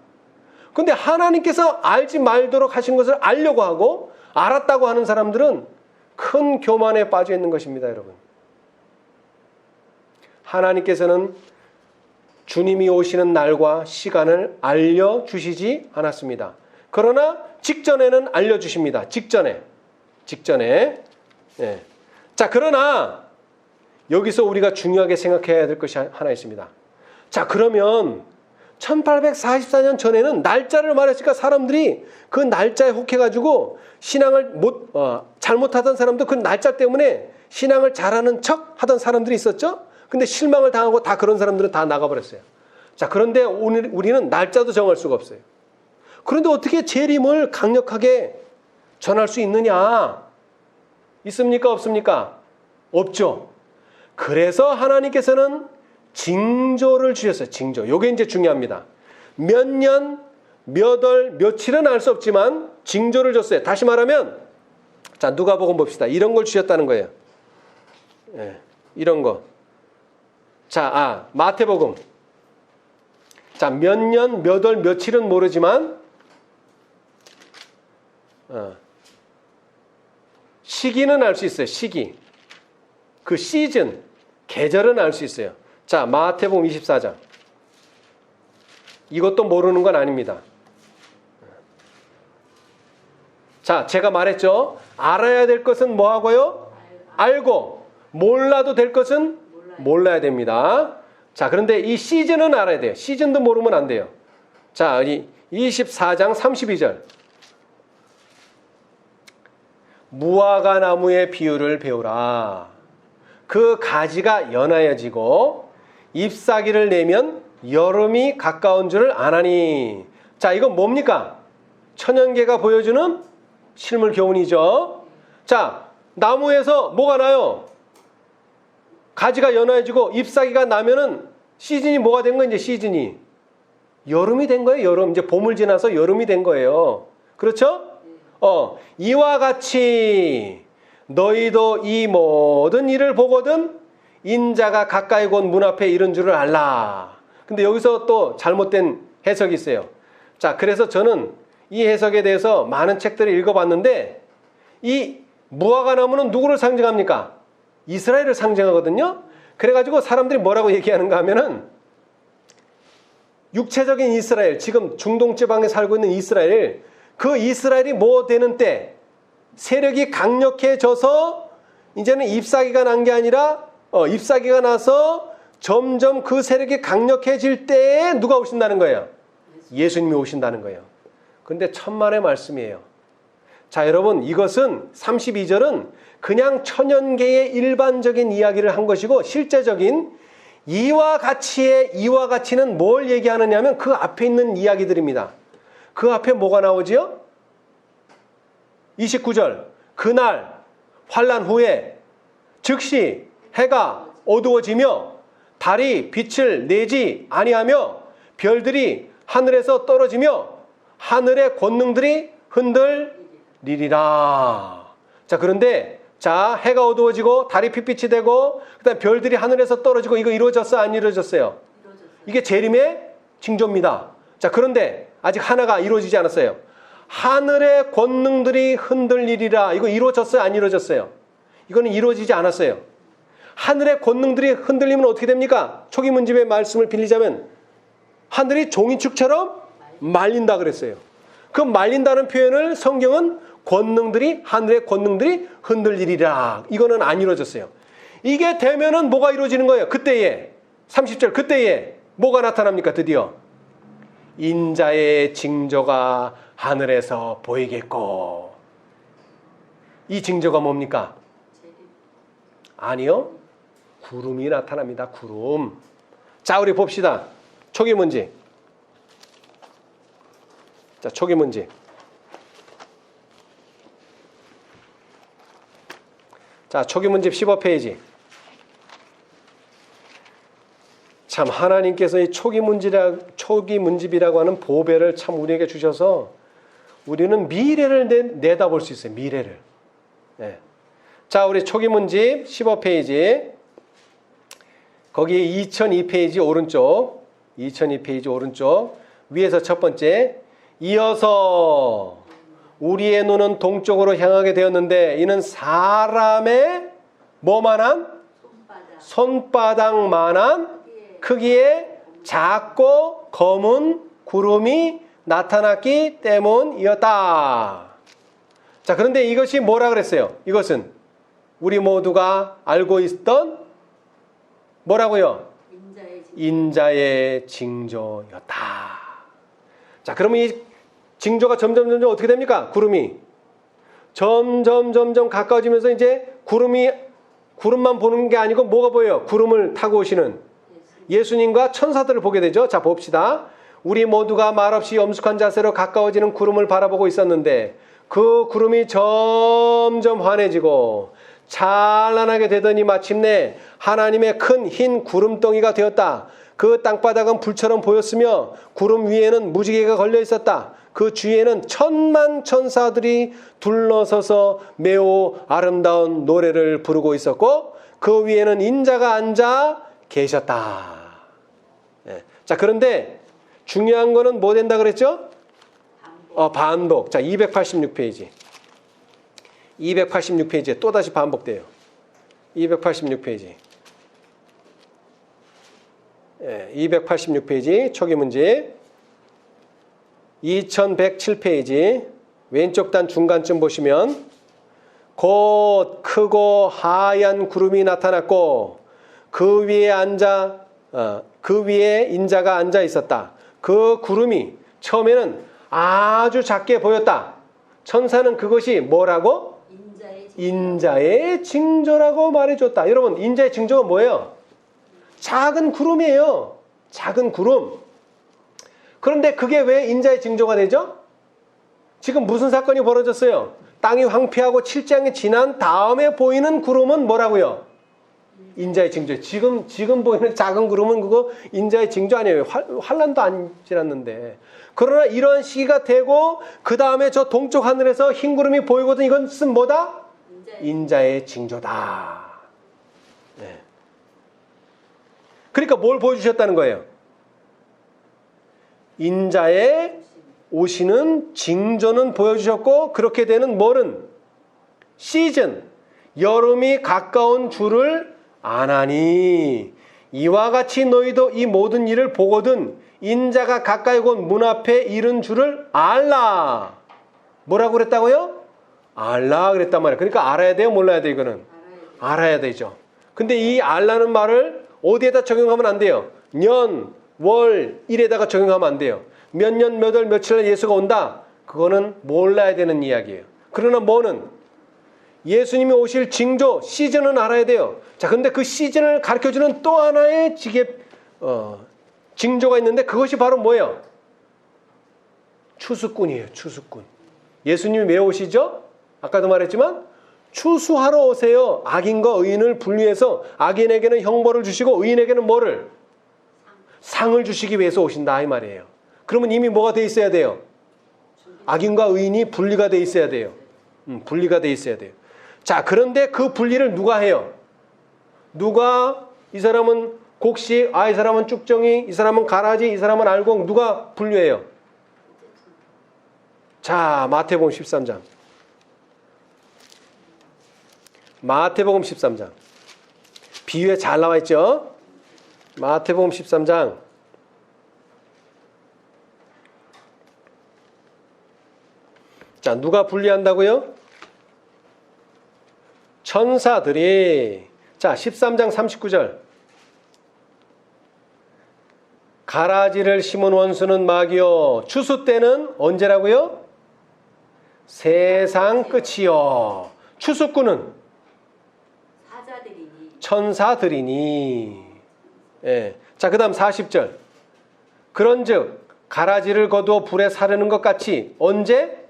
그런데 하나님께서 알지 말도록 하신 것을 알려고 하고 알았다고 하는 사람들은 큰 교만에 빠져 있는 것입니다. 여러분, 하나님께서는 주님이 오시는 날과 시간을 알려주시지 않았습니다. 그러나 직전에는 알려주십니다. 직전에. 자, 그러나 여기서 우리가 중요하게 생각해야 될 것이 하나 있습니다. 자, 그러면 1844년 전에는 날짜를 말했으니까 사람들이 그 날짜에 혹해가지고 신앙을 잘못하던 사람도 그 날짜 때문에 신앙을 잘하는 척 하던 사람들이 있었죠. 근데 실망을 당하고 다 그런 사람들은 다 나가버렸어요. 자, 그런데 오늘 우리는 날짜도 정할 수가 없어요. 그런데 어떻게 재림을 강력하게 전할 수 있느냐? 있습니까? 없습니까? 없죠. 그래서 하나님께서는 징조를 주셨어요. 징조. 요게 이제 중요합니다. 몇 년, 몇 월, 며칠은 알 수 없지만 징조를 줬어요. 다시 말하면, 자, 누가복음 봅시다. 이런 걸 주셨다는 거예요. 이런 거. 자, 마태복음. 자, 몇 년, 몇 월, 며칠은 모르지만 시기는 알 수 있어요. 시기. 그 시즌, 계절은 알 수 있어요. 자, 마태복음 24장. 이것도 모르는 건 아닙니다. 자, 제가 말했죠. 알아야 될 것은 뭐하고요? 알고. 몰라도 될 것은 몰라야 됩니다. 자, 그런데 이 시즌은 알아야 돼요. 시즌도 모르면 안 돼요. 자, 24장 32절. 무화과 나무의 비유를 배우라. 그 가지가 연하여지고 잎사귀를 내면 여름이 가까운 줄을 아나니. 자, 이건 뭡니까? 천연계가 보여주는 실물 교훈이죠. 자, 나무에서 뭐가 나요? 가지가 연하여지고 잎사귀가 나면은 시즌이 뭐가 된 거예요? 이제 시즌이 여름이 된 거예요. 여름. 이제 봄을 지나서 여름이 된 거예요. 그렇죠? 이와 같이 너희도 이 모든 일을 보거든 인자가 가까이 곧 문 앞에 이른 줄을 알라. 근데 여기서 또 잘못된 해석이 있어요. 자, 그래서 저는 이 해석에 대해서 많은 책들을 읽어봤는데 이 무화과 나무는 누구를 상징합니까? 이스라엘을 상징하거든요. 그래가지고 사람들이 뭐라고 얘기하는가 하면은 육체적인 이스라엘, 지금 중동 지방에 살고 있는 이스라엘, 그 이스라엘이 뭐 되는 때 세력이 강력해져서 이제는 잎사귀가 난 게 아니라 잎사귀가 나서 점점 그 세력이 강력해질 때에 누가 오신다는 거예요? 예수님이 오신다는 거예요. 근데 천만의 말씀이에요. 자, 여러분, 이것은 32절은 그냥 천연계의 일반적인 이야기를 한 것이고 실제적인 이와 같이는 뭘 얘기하느냐면 그 앞에 있는 이야기들입니다. 그 앞에 뭐가 나오지요? 29절. 그날 환난 후에 즉시 해가 어두워지며 달이 빛을 내지 아니하며 별들이 하늘에서 떨어지며 하늘의 권능들이 흔들리리라. 리리라. 자, 그런데 자, 해가 어두워지고 달이 핏빛이 되고 그다음 별들이 하늘에서 떨어지고 이거 이루어졌어, 안 이루어졌어요? 이게 재림의 징조입니다. 자, 그런데 아직 하나가 이루어지지 않았어요. 하늘의 권능들이 흔들리리라. 이거 이루어졌어요, 안 이루어졌어요? 이거는 이루어지지 않았어요. 하늘의 권능들이 흔들리면 어떻게 됩니까? 초기문집의 말씀을 빌리자면 하늘이 종이축처럼 말린다 그랬어요. 그 말린다는 표현을 성경은 권능들이, 하늘의 권능들이 흔들리리라. 이거는 안 이루어졌어요. 이게 되면은 뭐가 이루어지는 거예요? 그때에 30절 그때에 뭐가 나타납니까? 드디어 인자의 징조가 하늘에서 보이겠고. 이 징조가 뭡니까? 아니요. 구름이 나타납니다. 구름. 자, 우리 봅시다. 초기문집. 자, 초기문집. 자, 초기문집 15페이지. 참 하나님께서 이 초기문집이라고 하는 보배를 참 우리에게 주셔서 우리는 미래를 내다볼 수 있어요. 미래를. 네. 자, 우리 초기문집 15페이지. 거기에 2002페이지 오른쪽. 2002페이지 오른쪽. 위에서 첫 번째. 이어서 우리의 눈은 동쪽으로 향하게 되었는데 이는 사람의 뭐만한? 손바닥만한 크기의 작고 검은 구름이 나타났기 때문이었다. 자, 그런데 이것이 뭐라 그랬어요? 이것은 우리 모두가 알고 있던 뭐라고요? 인자의 징조였다. 자, 그러면 이 징조가 점점 어떻게 됩니까? 구름이 점점 가까워지면서 이제 구름만 보는 게 아니고 뭐가 보여요? 구름을 타고 오시는 예수님과 천사들을 보게 되죠. 자, 봅시다. 우리 모두가 말없이 엄숙한 자세로 가까워지는 구름을 바라보고 있었는데 그 구름이 점점 환해지고 찬란하게 되더니 마침내 하나님의 큰 흰 구름덩이가 되었다. 그 땅바닥은 불처럼 보였으며 구름 위에는 무지개가 걸려 있었다. 그 주위에는 천만 천사들이 둘러서서 매우 아름다운 노래를 부르고 있었고 그 위에는 인자가 앉아 계셨다. 네. 자, 그런데 중요한 거는 뭐 된다 그랬죠? 반복. 자, 286페이지. 286페이지에 또다시 반복돼요. 286페이지. 286페이지 초기문집 2107페이지 왼쪽 단 중간쯤 보시면 곧 크고 하얀 구름이 나타났고 그 위에 인자가 앉아 있었다. 그 구름이 처음에는 아주 작게 보였다. 천사는 그것이 뭐라고? 인자의 징조라고 말해줬다. 여러분, 인자의 징조가 뭐예요? 작은 구름이에요. 작은 구름. 그런데 그게 왜 인자의 징조가 되죠? 지금 무슨 사건이 벌어졌어요? 땅이 황폐하고 7장이 지난 다음에 보이는 구름은 뭐라고요? 인자의 징조. 지금 보이는 작은 구름은 그거 인자의 징조 아니에요. 환란도 안 지났는데. 그러나 이러한 시기가 되고 그 다음에 저 동쪽 하늘에서 흰 구름이 보이거든. 이것은 뭐다? 인자의 징조다. 네. 그러니까 뭘 보여주셨다는 거예요? 인자의 오시는 징조는 보여주셨고 그렇게 되는 뭐는? 시즌, 여름이 가까운 줄을 아나니 이와 같이 너희도 이 모든 일을 보거든 인자가 가까이 곧 문 앞에 이른 줄을 알라. 뭐라고 그랬다고요? 알라 그랬단 말이에요. 그러니까 알아야 돼요? 몰라야 돼요? 이거는? 알아야 되죠. 근데 이 알라는 말을 어디에다 적용하면 안 돼요? 년, 월, 일에다가 적용하면 안 돼요. 몇 년, 몇 월, 며칠에 예수가 온다? 그거는 몰라야 되는 이야기예요. 그러나 뭐는? 예수님이 오실 징조, 시즌은 알아야 돼요. 자, 근데 그 시즌을 가르쳐주는 또 하나의 징조가 있는데 그것이 바로 뭐예요? 추수꾼이에요. 추수꾼. 예수님이 왜 오시죠? 아까도 말했지만 추수하러 오세요. 악인과 의인을 분리해서 악인에게는 형벌을 주시고 의인에게는 뭐를? 상을 주시기 위해서 오신다 이 말이에요. 그러면 이미 뭐가 돼 있어야 돼요? 악인과 의인이 분리가 돼 있어야 돼요. 분리가 돼 있어야 돼요. 자, 그런데 그 분리를 누가 해요? 누가 이 사람은 곡식, 이 사람은 쭉정이, 이 사람은 가라지, 이 사람은 알곡, 누가 분류해요? 자, 마태복음 13장. 마태복음 13장. 비유에 잘 나와 있죠? 마태복음 13장. 자, 누가 분리한다고요? 천사들이. 자, 13장 39절. 가라지를 심은 원수는 마귀요. 추수 때는 언제라고요? 세상 끝이요. 추수꾼은 천사들이니. 예. 자, 그 다음 40절. 그런즉 가라지를 거두어 불에 사르는 것 같이 언제?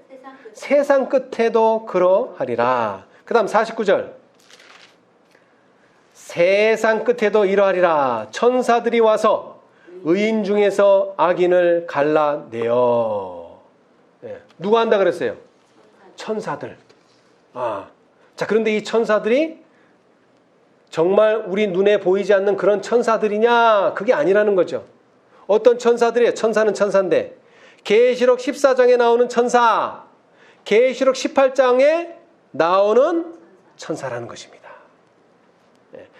세상 끝에도 그러하리라. 그 다음 49절. 세상 끝에도 이러하리라. 천사들이 와서 의인 중에서 악인을 갈라내어. 예. 누가 한다 그랬어요? 천사들. 자, 그런데 이 천사들이 정말 우리 눈에 보이지 않는 그런 천사들이냐? 그게 아니라는 거죠. 어떤 천사들이에요? 천사는 천사인데 계시록 14장에 나오는 천사, 계시록 18장에 나오는 천사라는 것입니다.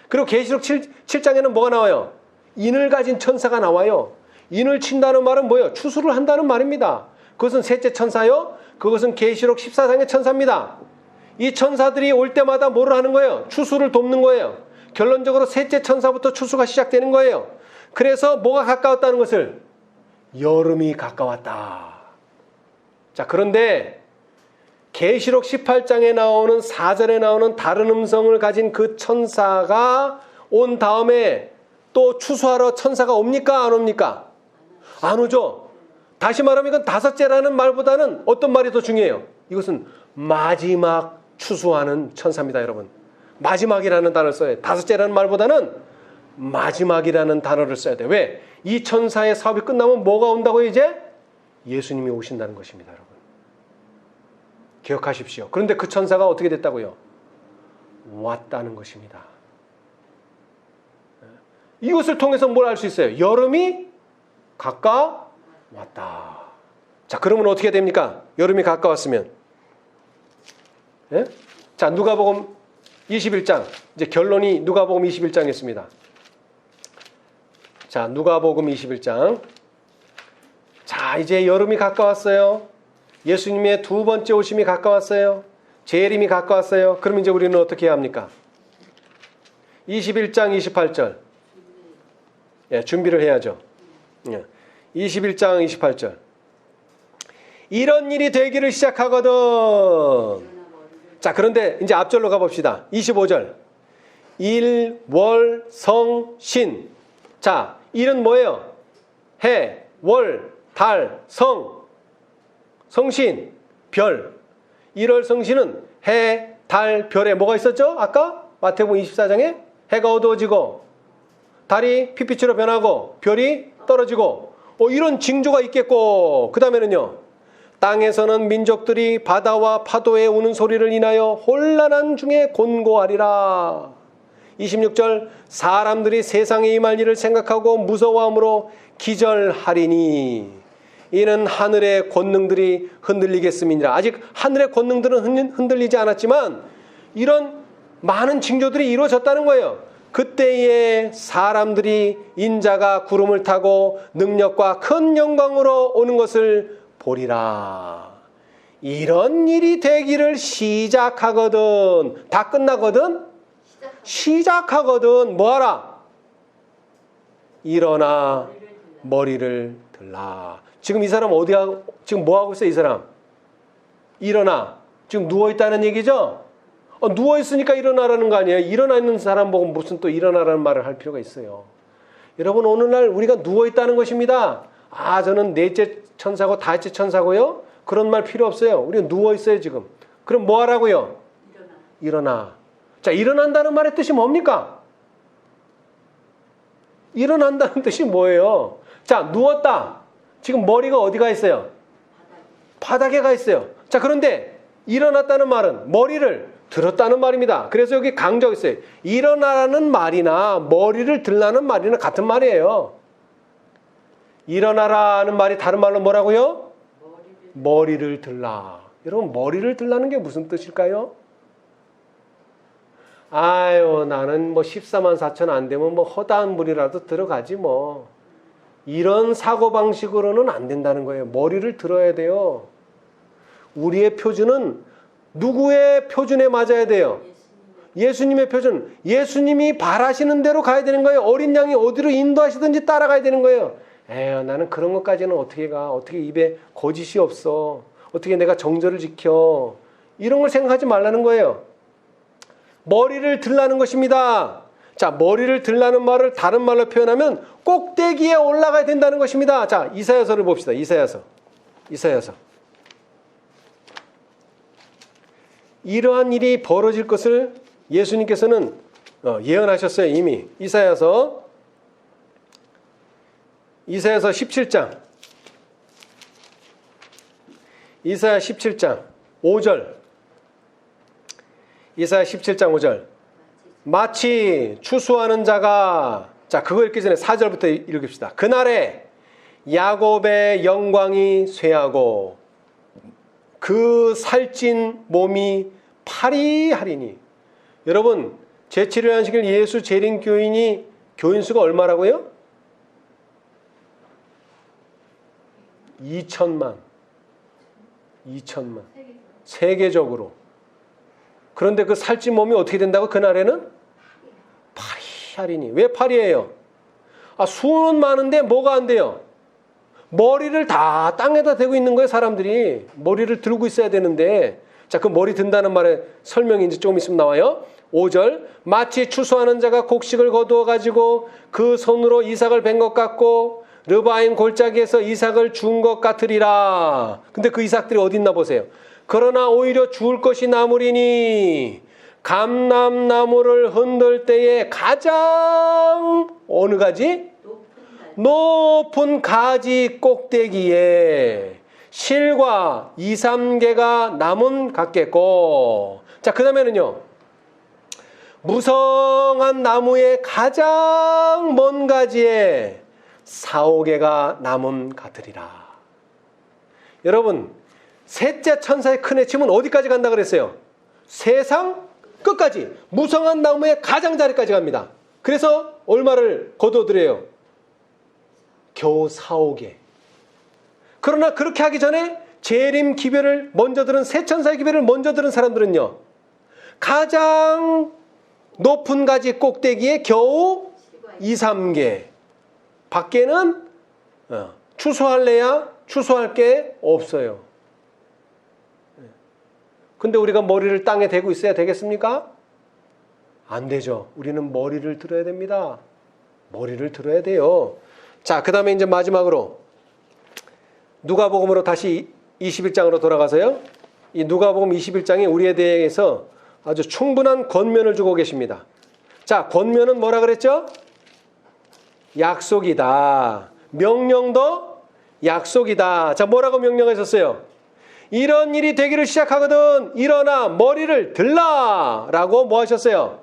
그리고 계시록 7장에는 뭐가 나와요? 인을 가진 천사가 나와요. 인을 친다는 말은 뭐예요? 추수를 한다는 말입니다. 그것은 셋째 천사요. 그것은 계시록 14장의 천사입니다. 이 천사들이 올 때마다 뭐를 하는 거예요? 추수를 돕는 거예요. 결론적으로 셋째 천사부터 추수가 시작되는 거예요. 그래서 뭐가 가까웠다는 것을? 여름이 가까웠다. 자, 그런데 계시록 18장에 나오는 4절에 나오는 다른 음성을 가진 그 천사가 온 다음에 또 추수하러 천사가 옵니까? 안 옵니까? 안 오죠. 다시 말하면 이건 다섯째라는 말보다는 어떤 말이 더 중요해요? 이것은 마지막 추수하는 천사입니다, 여러분. 마지막이라는 단어를 써야 돼요. 다섯째라는 말보다는 마지막이라는 단어를 써야 돼요. 왜? 이 천사의 사업이 끝나면 뭐가 온다고요, 이제? 예수님이 오신다는 것입니다, 여러분. 기억하십시오. 그런데 그 천사가 어떻게 됐다고요? 왔다는 것입니다. 이것을 통해서 뭘 알 수 있어요? 여름이 가까웠다. 자, 그러면 어떻게 됩니까? 여름이 가까웠으면. 예? 자, 누가복음 21장. 이제 결론이 누가복음 21장이었습니다. 자, 누가복음 21장. 자, 이제 여름이 가까웠어요. 예수님의 두 번째 오심이 가까웠어요. 재림이 가까웠어요. 그럼 이제 우리는 어떻게 해야 합니까? 21장 28절. 예, 준비를 해야죠. 예. 21장 28절. 이런 일이 되기를 시작하거든. 자, 그런데 이제 앞절로 가봅시다. 25절. 일, 월, 성, 신. 자, 일은 뭐예요? 해, 월, 달, 성. 성신, 별. 1월 성신은 해, 달, 별에 뭐가 있었죠? 아까 마태복음 24장에 해가 어두워지고 달이 핏빛으로 변하고 별이 떨어지고 이런 징조가 있겠고, 그 다음에는요, 땅에서는 민족들이 바다와 파도에 우는 소리를 인하여 혼란한 중에 곤고하리라. 26절. 사람들이 세상에 임할 일을 생각하고 무서워함으로 기절하리니 이는 하늘의 권능들이 흔들리겠음이니라. 아직 하늘의 권능들은 흔들리지 않았지만 이런 많은 징조들이 이루어졌다는 거예요. 그때에 사람들이 인자가 구름을 타고 능력과 큰 영광으로 오는 것을 보리라. 이런 일이 되기를 시작하거든. 다 끝나거든. 시작하거든. 뭐하라? 일어나 머리를 들라. 지금 이 사람 어디야? 지금 뭐하고 있어, 이 사람? 일어나. 지금 누워있다는 얘기죠? 누워있으니까 일어나라는 거 아니에요? 일어나 있는 사람 보고 무슨 또 일어나라는 말을 할 필요가 있어요. 여러분, 오늘날 우리가 누워있다는 것입니다. 저는 넷째 천사고 다섯째 천사고요. 그런 말 필요 없어요. 우리가 누워있어요, 지금. 그럼 뭐 하라고요? 일어나. 자, 일어난다는 말의 뜻이 뭡니까? 일어난다는 뜻이 뭐예요? 자, 누웠다. 지금 머리가 어디가 있어요? 바닥에 가 있어요. 자, 그런데 일어났다는 말은 머리를 들었다는 말입니다. 그래서 여기 강조했어요. 일어나라는 말이나 머리를 들라는 말이나 같은 말이에요. 일어나라는 말이 다른 말로 뭐라고요? 머리를 들라. 여러분, 머리를 들라는 게 무슨 뜻일까요? 아유, 나는 뭐 14만 4천 안 되면 뭐 허다한 물이라도 들어가지 뭐. 이런 사고방식으로는 안 된다는 거예요. 머리를 들어야 돼요. 우리의 표준은 누구의 표준에 맞아야 돼요? 예수님의 표준. 예수님이 바라시는 대로 가야 되는 거예요. 어린 양이 어디로 인도하시든지 따라가야 되는 거예요. 에휴, 나는 그런 것까지는 어떻게 가? 어떻게 입에 거짓이 없어? 어떻게 내가 정절을 지켜? 이런 걸 생각하지 말라는 거예요. 머리를 들라는 것입니다. 자, 머리를 들라는 말을 다른 말로 표현하면 꼭대기에 올라가야 된다는 것입니다. 자, 이사야서를 봅시다. 이사야서. 이러한 일이 벌어질 것을 예수님께서는 예언하셨어요. 이미. 이사야서 17장. 이사야 17장 5절. 이사야 17장 5절. 마치 추수하는 자가, 자, 그거 읽기 전에 4절부터 읽읍시다. 그날에 야곱의 영광이 쇠하고 그 살찐 몸이 파리하리니. 여러분, 제7일 안식일 예수 재림 교인이 교인 수가 얼마라고요? 2천만. 세계적으로. 그런데 그 살찐 몸이 어떻게 된다고? 그날에는 파리하리니. 왜 파리예요? 수는 많은데 뭐가 안 돼요? 머리를 다 땅에다 대고 있는 거예요. 사람들이 머리를 들고 있어야 되는데. 자, 그 머리 든다는 말의 설명이 이제 조금 있으면 나와요. 5절. 마치 추수하는 자가 곡식을 거두어 가지고 그 손으로 이삭을 벤 것 같고 르바임 골짜기에서 이삭을 준 것 같으리라. 근데 그 이삭들이 어디 있나 보세요. 그러나 오히려 죽을 것이 나무리니 감람나무를 흔들 때에 가장 어느 가지? 높은 가지 꼭대기에 실과 2, 3개가 나문 같겠고. 자, 그 다음에는요. 무성한 나무의 가장 먼 가지에 4, 5개가 나문 같으리라. 여러분, 셋째 천사의 큰 외침은 어디까지 간다 그랬어요? 세상 끝까지. 무성한 나무의 가장 자리까지 갑니다. 그래서 얼마를 거둬들여요? 겨우 4, 5개. 그러나 그렇게 하기 전에 재림 기별을 먼저 들은, 세 천사의 기별을 먼저 들은 사람들은요, 가장 높은 가지 꼭대기에 겨우 2, 3개. 밖에는 추수할래야 추수할 게 없어요. 근데 우리가 머리를 땅에 대고 있어야 되겠습니까? 안 되죠. 우리는 머리를 들어야 됩니다. 머리를 들어야 돼요. 자, 그 다음에 이제 마지막으로 누가복음으로 다시 21장으로 돌아가서요. 이 누가복음 21장이 우리에 대해서 아주 충분한 권면을 주고 계십니다. 자, 권면은 뭐라 그랬죠? 약속이다. 명령도 약속이다. 자, 뭐라고 명령하셨어요? 이런 일이 되기를 시작하거든 일어나 머리를 들라 라고 뭐 하셨어요?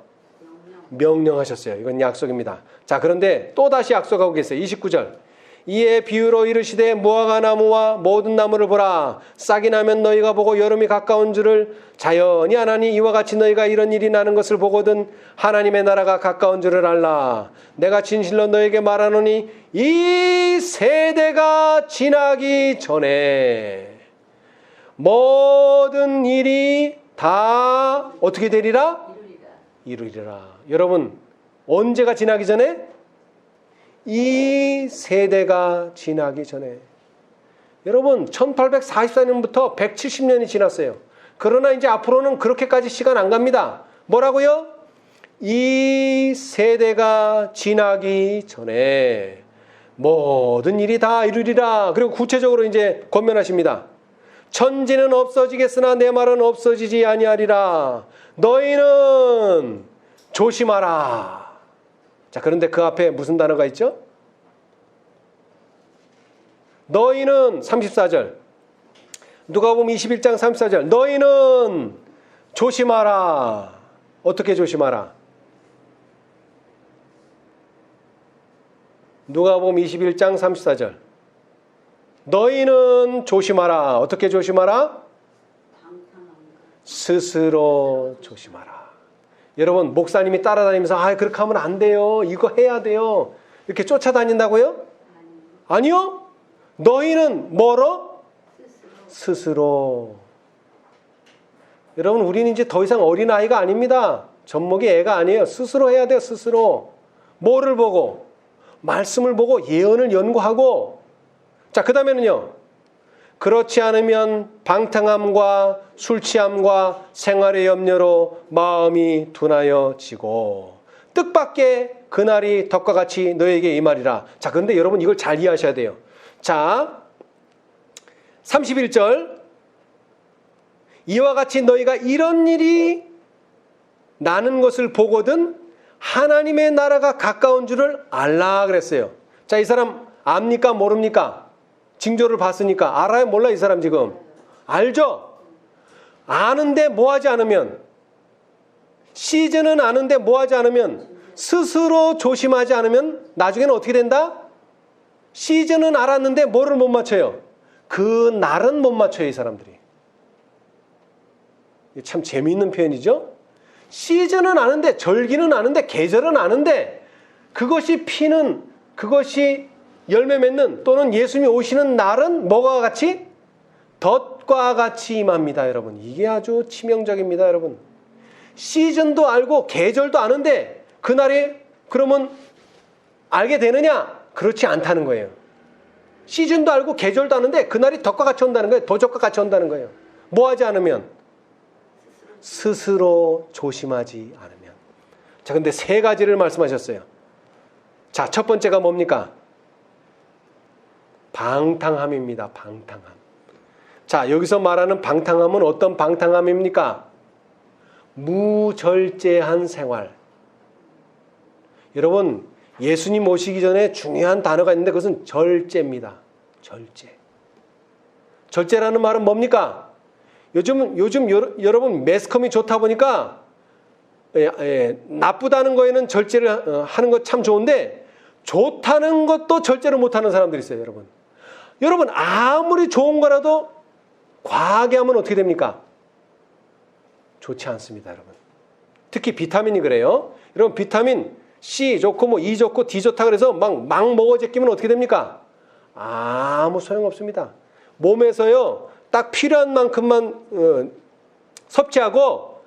명령하셨어요. 이건 약속입니다. 자, 그런데 또 다시 약속하고 계세요. 29절. 이에 비유로 이르시되 무화과 나무와 모든 나무를 보라. 싹이 나면 너희가 보고 여름이 가까운 줄을 자연히 아나니 이와 같이 너희가 이런 일이 나는 것을 보거든 하나님의 나라가 가까운 줄을 알라. 내가 진실로 너에게 말하노니 이 세대가 지나기 전에 모든 일이 다 어떻게 되리라? 이루리라. 여러분, 언제가 지나기 전에? 이 세대가 지나기 전에. 여러분, 1844년부터 170년이 지났어요. 그러나 이제 앞으로는 그렇게까지 시간 안 갑니다. 뭐라고요? 이 세대가 지나기 전에 모든 일이 다 이루리라. 그리고 구체적으로 이제 권면하십니다. 천지는 없어지겠으나 내 말은 없어지지 아니하리라. 너희는 조심하라. 자, 그런데 그 앞에 무슨 단어가 있죠? 너희는 34절. 누가복음 21장 34절. 너희는 조심하라. 어떻게 조심하라? 누가복음 21장 34절. 너희는 조심하라. 어떻게 조심하라? 스스로 조심하라. 여러분, 목사님이 따라다니면서 그렇게 하면 안 돼요. 이거 해야 돼요. 이렇게 쫓아다닌다고요? 아니요. 너희는 뭐로? 스스로. 여러분, 우리는 이제 더 이상 어린아이가 아닙니다. 젖먹이 애가 아니에요. 스스로 해야 돼요. 스스로. 뭐를 보고? 말씀을 보고 예언을 연구하고. 자, 그 다음에는요. 그렇지 않으면 방탕함과 술 취함과 생활의 염려로 마음이 둔하여지고 뜻밖의 그날이 덕과 같이 너에게 임하리라. 자, 그런데 여러분 이걸 잘 이해하셔야 돼요. 자, 31절. 이와 같이 너희가 이런 일이 나는 것을 보거든 하나님의 나라가 가까운 줄을 알라 그랬어요. 자, 이 사람 압니까? 모릅니까? 징조를 봤으니까. 알아요? 몰라? 이 사람 지금 알죠? 아는데 뭐하지 않으면, 시즌은 아는데 뭐하지 않으면, 스스로 조심하지 않으면 나중에는 어떻게 된다? 시즌은 알았는데 뭐를 못 맞춰요? 그 날은 못 맞춰요. 이 사람들이. 참 재미있는 표현이죠. 시즌은 아는데, 절기는 아는데, 계절은 아는데, 그것이 피는, 그것이 열매 맺는, 또는 예수님이 오시는 날은 뭐가 같이? 덫과 같이 임합니다. 여러분, 이게 아주 치명적입니다. 여러분, 시즌도 알고 계절도 아는데 그날이 그러면 알게 되느냐? 그렇지 않다는 거예요. 시즌도 알고 계절도 아는데 그날이 덫과 같이 온다는 거예요. 도적과 같이 온다는 거예요. 뭐 하지 않으면? 스스로 조심하지 않으면. 자, 근데 세 가지를 말씀하셨어요. 자, 첫 번째가 뭡니까? 방탕함입니다. 방탕함. 자, 여기서 말하는 방탕함은 어떤 방탕함입니까? 무절제한 생활. 여러분, 예수님 오시기 전에 중요한 단어가 있는데 그것은 절제입니다. 절제. 절제라는 말은 뭡니까? 요즘 여러분 매스컴이 좋다 보니까 나쁘다는 거에는 절제를 하는 것 참 좋은데 좋다는 것도 절제를 못하는 사람들이 있어요. 여러분 아무리 좋은 거라도 과하게 하면 어떻게 됩니까? 좋지 않습니다. 여러분. 특히 비타민이 그래요. 여러분 비타민 C 좋고 뭐 E 좋고 D 좋다 그래서 막 먹어 제끼면 어떻게 됩니까? 아무 소용없습니다. 몸에서요 딱 필요한 만큼만 섭취하고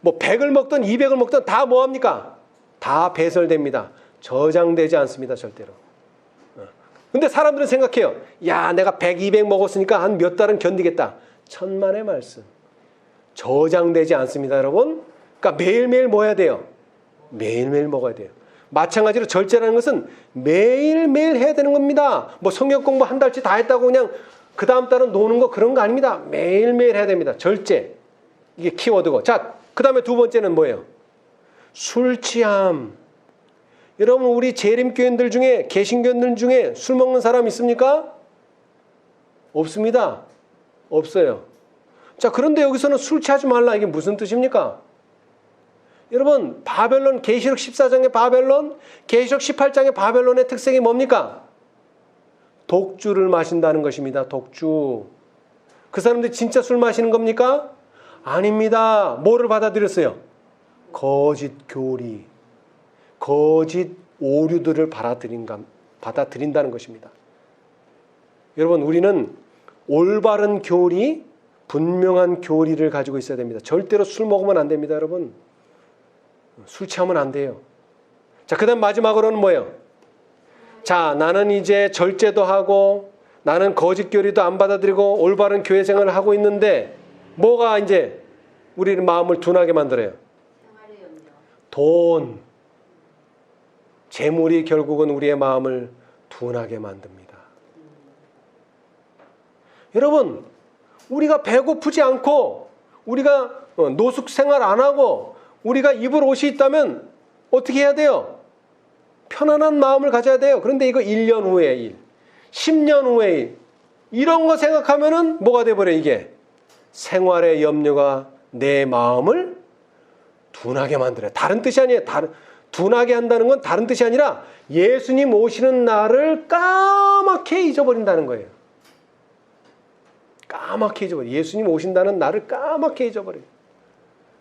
뭐 100을 먹든 200을 먹든 다 뭐합니까? 다 배설됩니다. 저장되지 않습니다. 절대로. 근데 사람들은 생각해요. 야, 내가 100, 200 먹었으니까 한 몇 달은 견디겠다. 천만의 말씀. 저장되지 않습니다, 여러분. 그러니까 매일매일 뭐 해야 돼요? 매일매일 먹어야 돼요. 마찬가지로 절제라는 것은 매일매일 해야 되는 겁니다. 뭐 성경 공부 한 달치 다 했다고 그냥 그 다음 달은 노는 거 그런 거 아닙니다. 매일매일 해야 됩니다. 절제. 이게 키워드고. 자, 그 다음에 두 번째는 뭐예요? 술 취함. 여러분 우리 재림교인들 중에 개신교인들 중에 술 먹는 사람 있습니까? 없습니다. 없어요. 자, 그런데 여기서는 술 취하지 말라. 이게 무슨 뜻입니까? 여러분 바벨론 계시록 14장의 바벨론, 계시록 18장의 바벨론의 특색이 뭡니까? 독주를 마신다는 것입니다. 독주. 그 사람들이 진짜 술 마시는 겁니까? 아닙니다. 뭐를 받아들였어요? 거짓 교리, 거짓 오류들을 받아들인다는 것입니다. 여러분 우리는 올바른 교리, 분명한 교리를 가지고 있어야 됩니다. 절대로 술 먹으면 안 됩니다. 여러분 술 취하면 안 돼요. 자, 그 다음 마지막으로는 뭐예요? 자, 나는 이제 절제도 하고 나는 거짓 교리도 안 받아들이고 올바른 교회 생활을 하고 있는데 뭐가 이제 우리 마음을 둔하게 만들어요? 돈, 재물이 결국은 우리의 마음을 둔하게 만듭니다. 여러분 우리가 배고프지 않고 우리가 노숙 생활 안 하고 우리가 입을 옷이 있다면 어떻게 해야 돼요? 편안한 마음을 가져야 돼요. 그런데 이거 1년 후의 일, 10년 후의 일, 이런 거 생각하면은 뭐가 돼버려 이게? 생활의 염려가 내 마음을 둔하게 만들어요. 다른 뜻이 아니에요. 둔하게 한다는 건 다른 뜻이 아니라 예수님 오시는 날을 까맣게 잊어버린다는 거예요. 까맣게 잊어버려요. 예수님 오신다는 날을 까맣게 잊어버려요.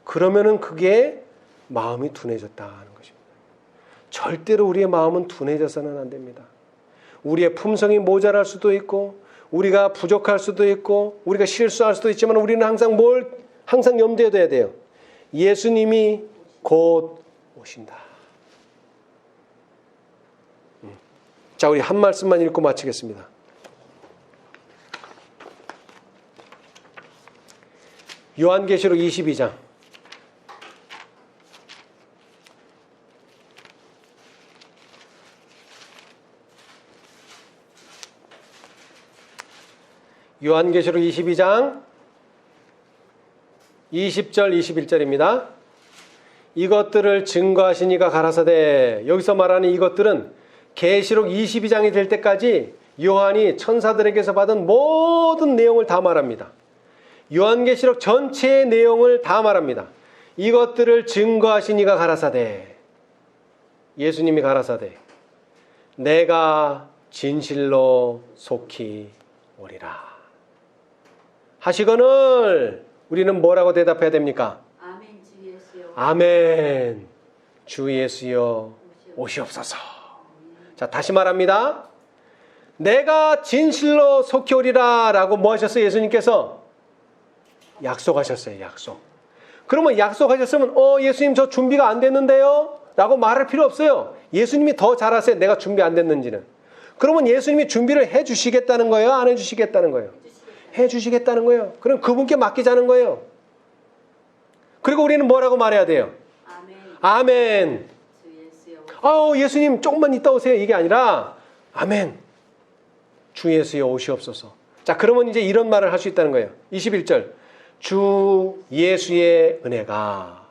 그러면은 그게 마음이 둔해졌다는 것입니다. 절대로 우리의 마음은 둔해져서는 안 됩니다. 우리의 품성이 모자랄 수도 있고 우리가 부족할 수도 있고 우리가 실수할 수도 있지만 우리는 항상 염두에 둬야 돼요. 예수님이 곧 오신다. 자, 우리 한 말씀만 읽고 마치겠습니다. 요한계시록 22장. 요한계시록 22장 20절 21절입니다. 이것들을 증거하신 이가 가라사대. 여기서 말하는 이것들은 계시록 22장이 될 때까지 요한이 천사들에게서 받은 모든 내용을 다 말합니다. 요한계시록 전체의 내용을 다 말합니다. 이것들을 증거하신 이가 가라사대. 예수님이 가라사대. 내가 진실로 속히 오리라. 하시거늘 우리는 뭐라고 대답해야 됩니까? 아멘 주 예수여. 아멘 주 예수여 오시옵소서. 자, 다시 말합니다. 내가 진실로 속히 오리라 라고 뭐 하셨어요? 예수님께서 약속하셨어요. 약속. 그러면 약속하셨으면 예수님 저 준비가 안 됐는데요? 라고 말할 필요 없어요. 예수님이 더 잘 아세요. 내가 준비 안 됐는지는. 그러면 예수님이 준비를 해 주시겠다는 거예요? 안 해 주시겠다는 거예요? 해 주시겠다는 거예요. 그럼 그분께 맡기자는 거예요. 그리고 우리는 뭐라고 말해야 돼요? 아멘. 예수님 조금만 있다 오세요. 이게 아니라 아멘. 주 예수여 오시옵소서. 자, 그러면 이제 이런 말을 할 수 있다는 거예요. 21절. 주 예수의 은혜가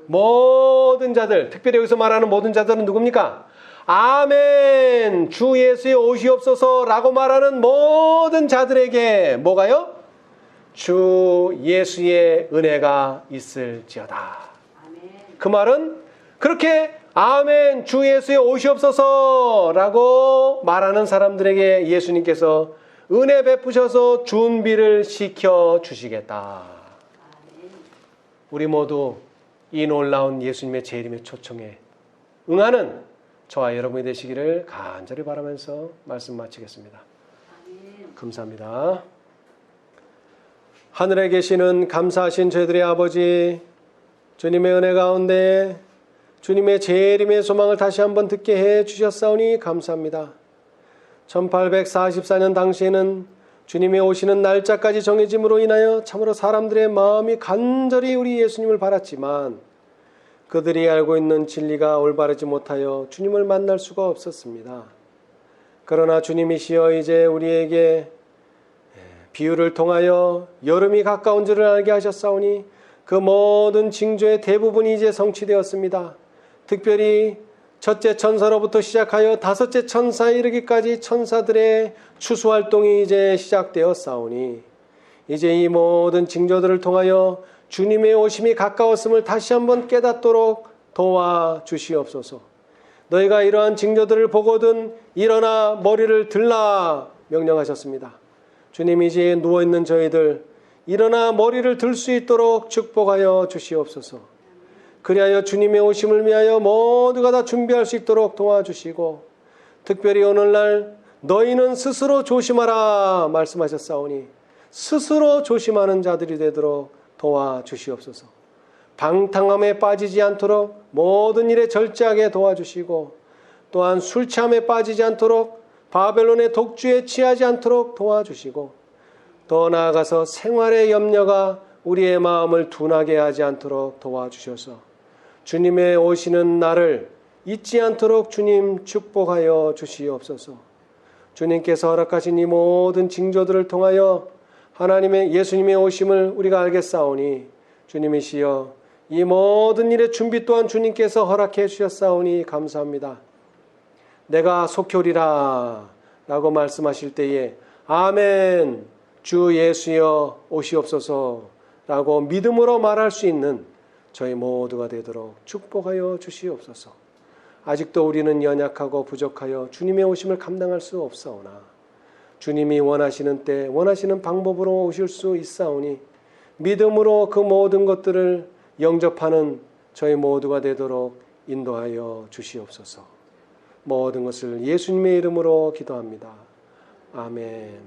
모든 자들, 특별히 여기서 말하는 모든 자들은 누굽니까? 아멘 주 예수여 오시옵소서라고 말하는 모든 자들에게 뭐가요? 주 예수의 은혜가 있을지어다. 그 말은 그렇게 아멘 주 예수여 오시옵소서라고 말하는 사람들에게 예수님께서 은혜 베푸셔서 준비를 시켜주시겠다. 우리 모두 이 놀라운 예수님의 재림의 초청에 응하는 저와 여러분이 되시기를 간절히 바라면서 말씀 마치겠습니다. 감사합니다. 하늘에 계시는 감사하신 저희들의 아버지, 주님의 은혜 가운데 주님의 재림의 소망을 다시 한번 듣게 해 주셨사오니 감사합니다. 1844년 당시에는 주님의 오시는 날짜까지 정해짐으로 인하여 참으로 사람들의 마음이 간절히 우리 예수님을 바랐지만 그들이 알고 있는 진리가 올바르지 못하여 주님을 만날 수가 없었습니다. 그러나 주님이시여 이제 우리에게 비유를 통하여 여름이 가까운 줄을 알게 하셨사오니 그 모든 징조의 대부분이 이제 성취되었습니다. 특별히 첫째 천사로부터 시작하여 다섯째 천사에 이르기까지 천사들의 추수활동이 이제 시작되었사오니 이제 이 모든 징조들을 통하여 주님의 오심이 가까웠음을 다시 한번 깨닫도록 도와주시옵소서. 너희가 이러한 징조들을 보거든 일어나 머리를 들라 명령하셨습니다. 주님 이제 누워있는 저희들 일어나 머리를 들 수 있도록 축복하여 주시옵소서. 그리하여 주님의 오심을 위하여 모두가 다 준비할 수 있도록 도와주시고 특별히 오늘날 너희는 스스로 조심하라 말씀하셨사오니 스스로 조심하는 자들이 되도록 도와주시옵소서. 방탕함에 빠지지 않도록 모든 일에 절제하게 도와주시고 또한 술 취함에 빠지지 않도록 바벨론의 독주에 취하지 않도록 도와주시고 더 나아가서 생활의 염려가 우리의 마음을 둔하게 하지 않도록 도와주셔서 주님의 오시는 날을 잊지 않도록 주님 축복하여 주시옵소서. 주님께서 허락하신 이 모든 징조들을 통하여 하나님의 예수님의 오심을 우리가 알겠사오니 주님이시여 이 모든 일의 준비 또한 주님께서 허락해 주셨사오니 감사합니다. 내가 속히 오리라 라고 말씀하실 때에 아멘, 주 예수여 오시옵소서라고 믿음으로 말할 수 있는 저희 모두가 되도록 축복하여 주시옵소서. 아직도 우리는 연약하고 부족하여 주님의 오심을 감당할 수 없사오나 주님이 원하시는 때 원하시는 방법으로 오실 수 있사오니 믿음으로 그 모든 것들을 영접하는 저희 모두가 되도록 인도하여 주시옵소서. 모든 것을 예수님의 이름으로 기도합니다. 아멘.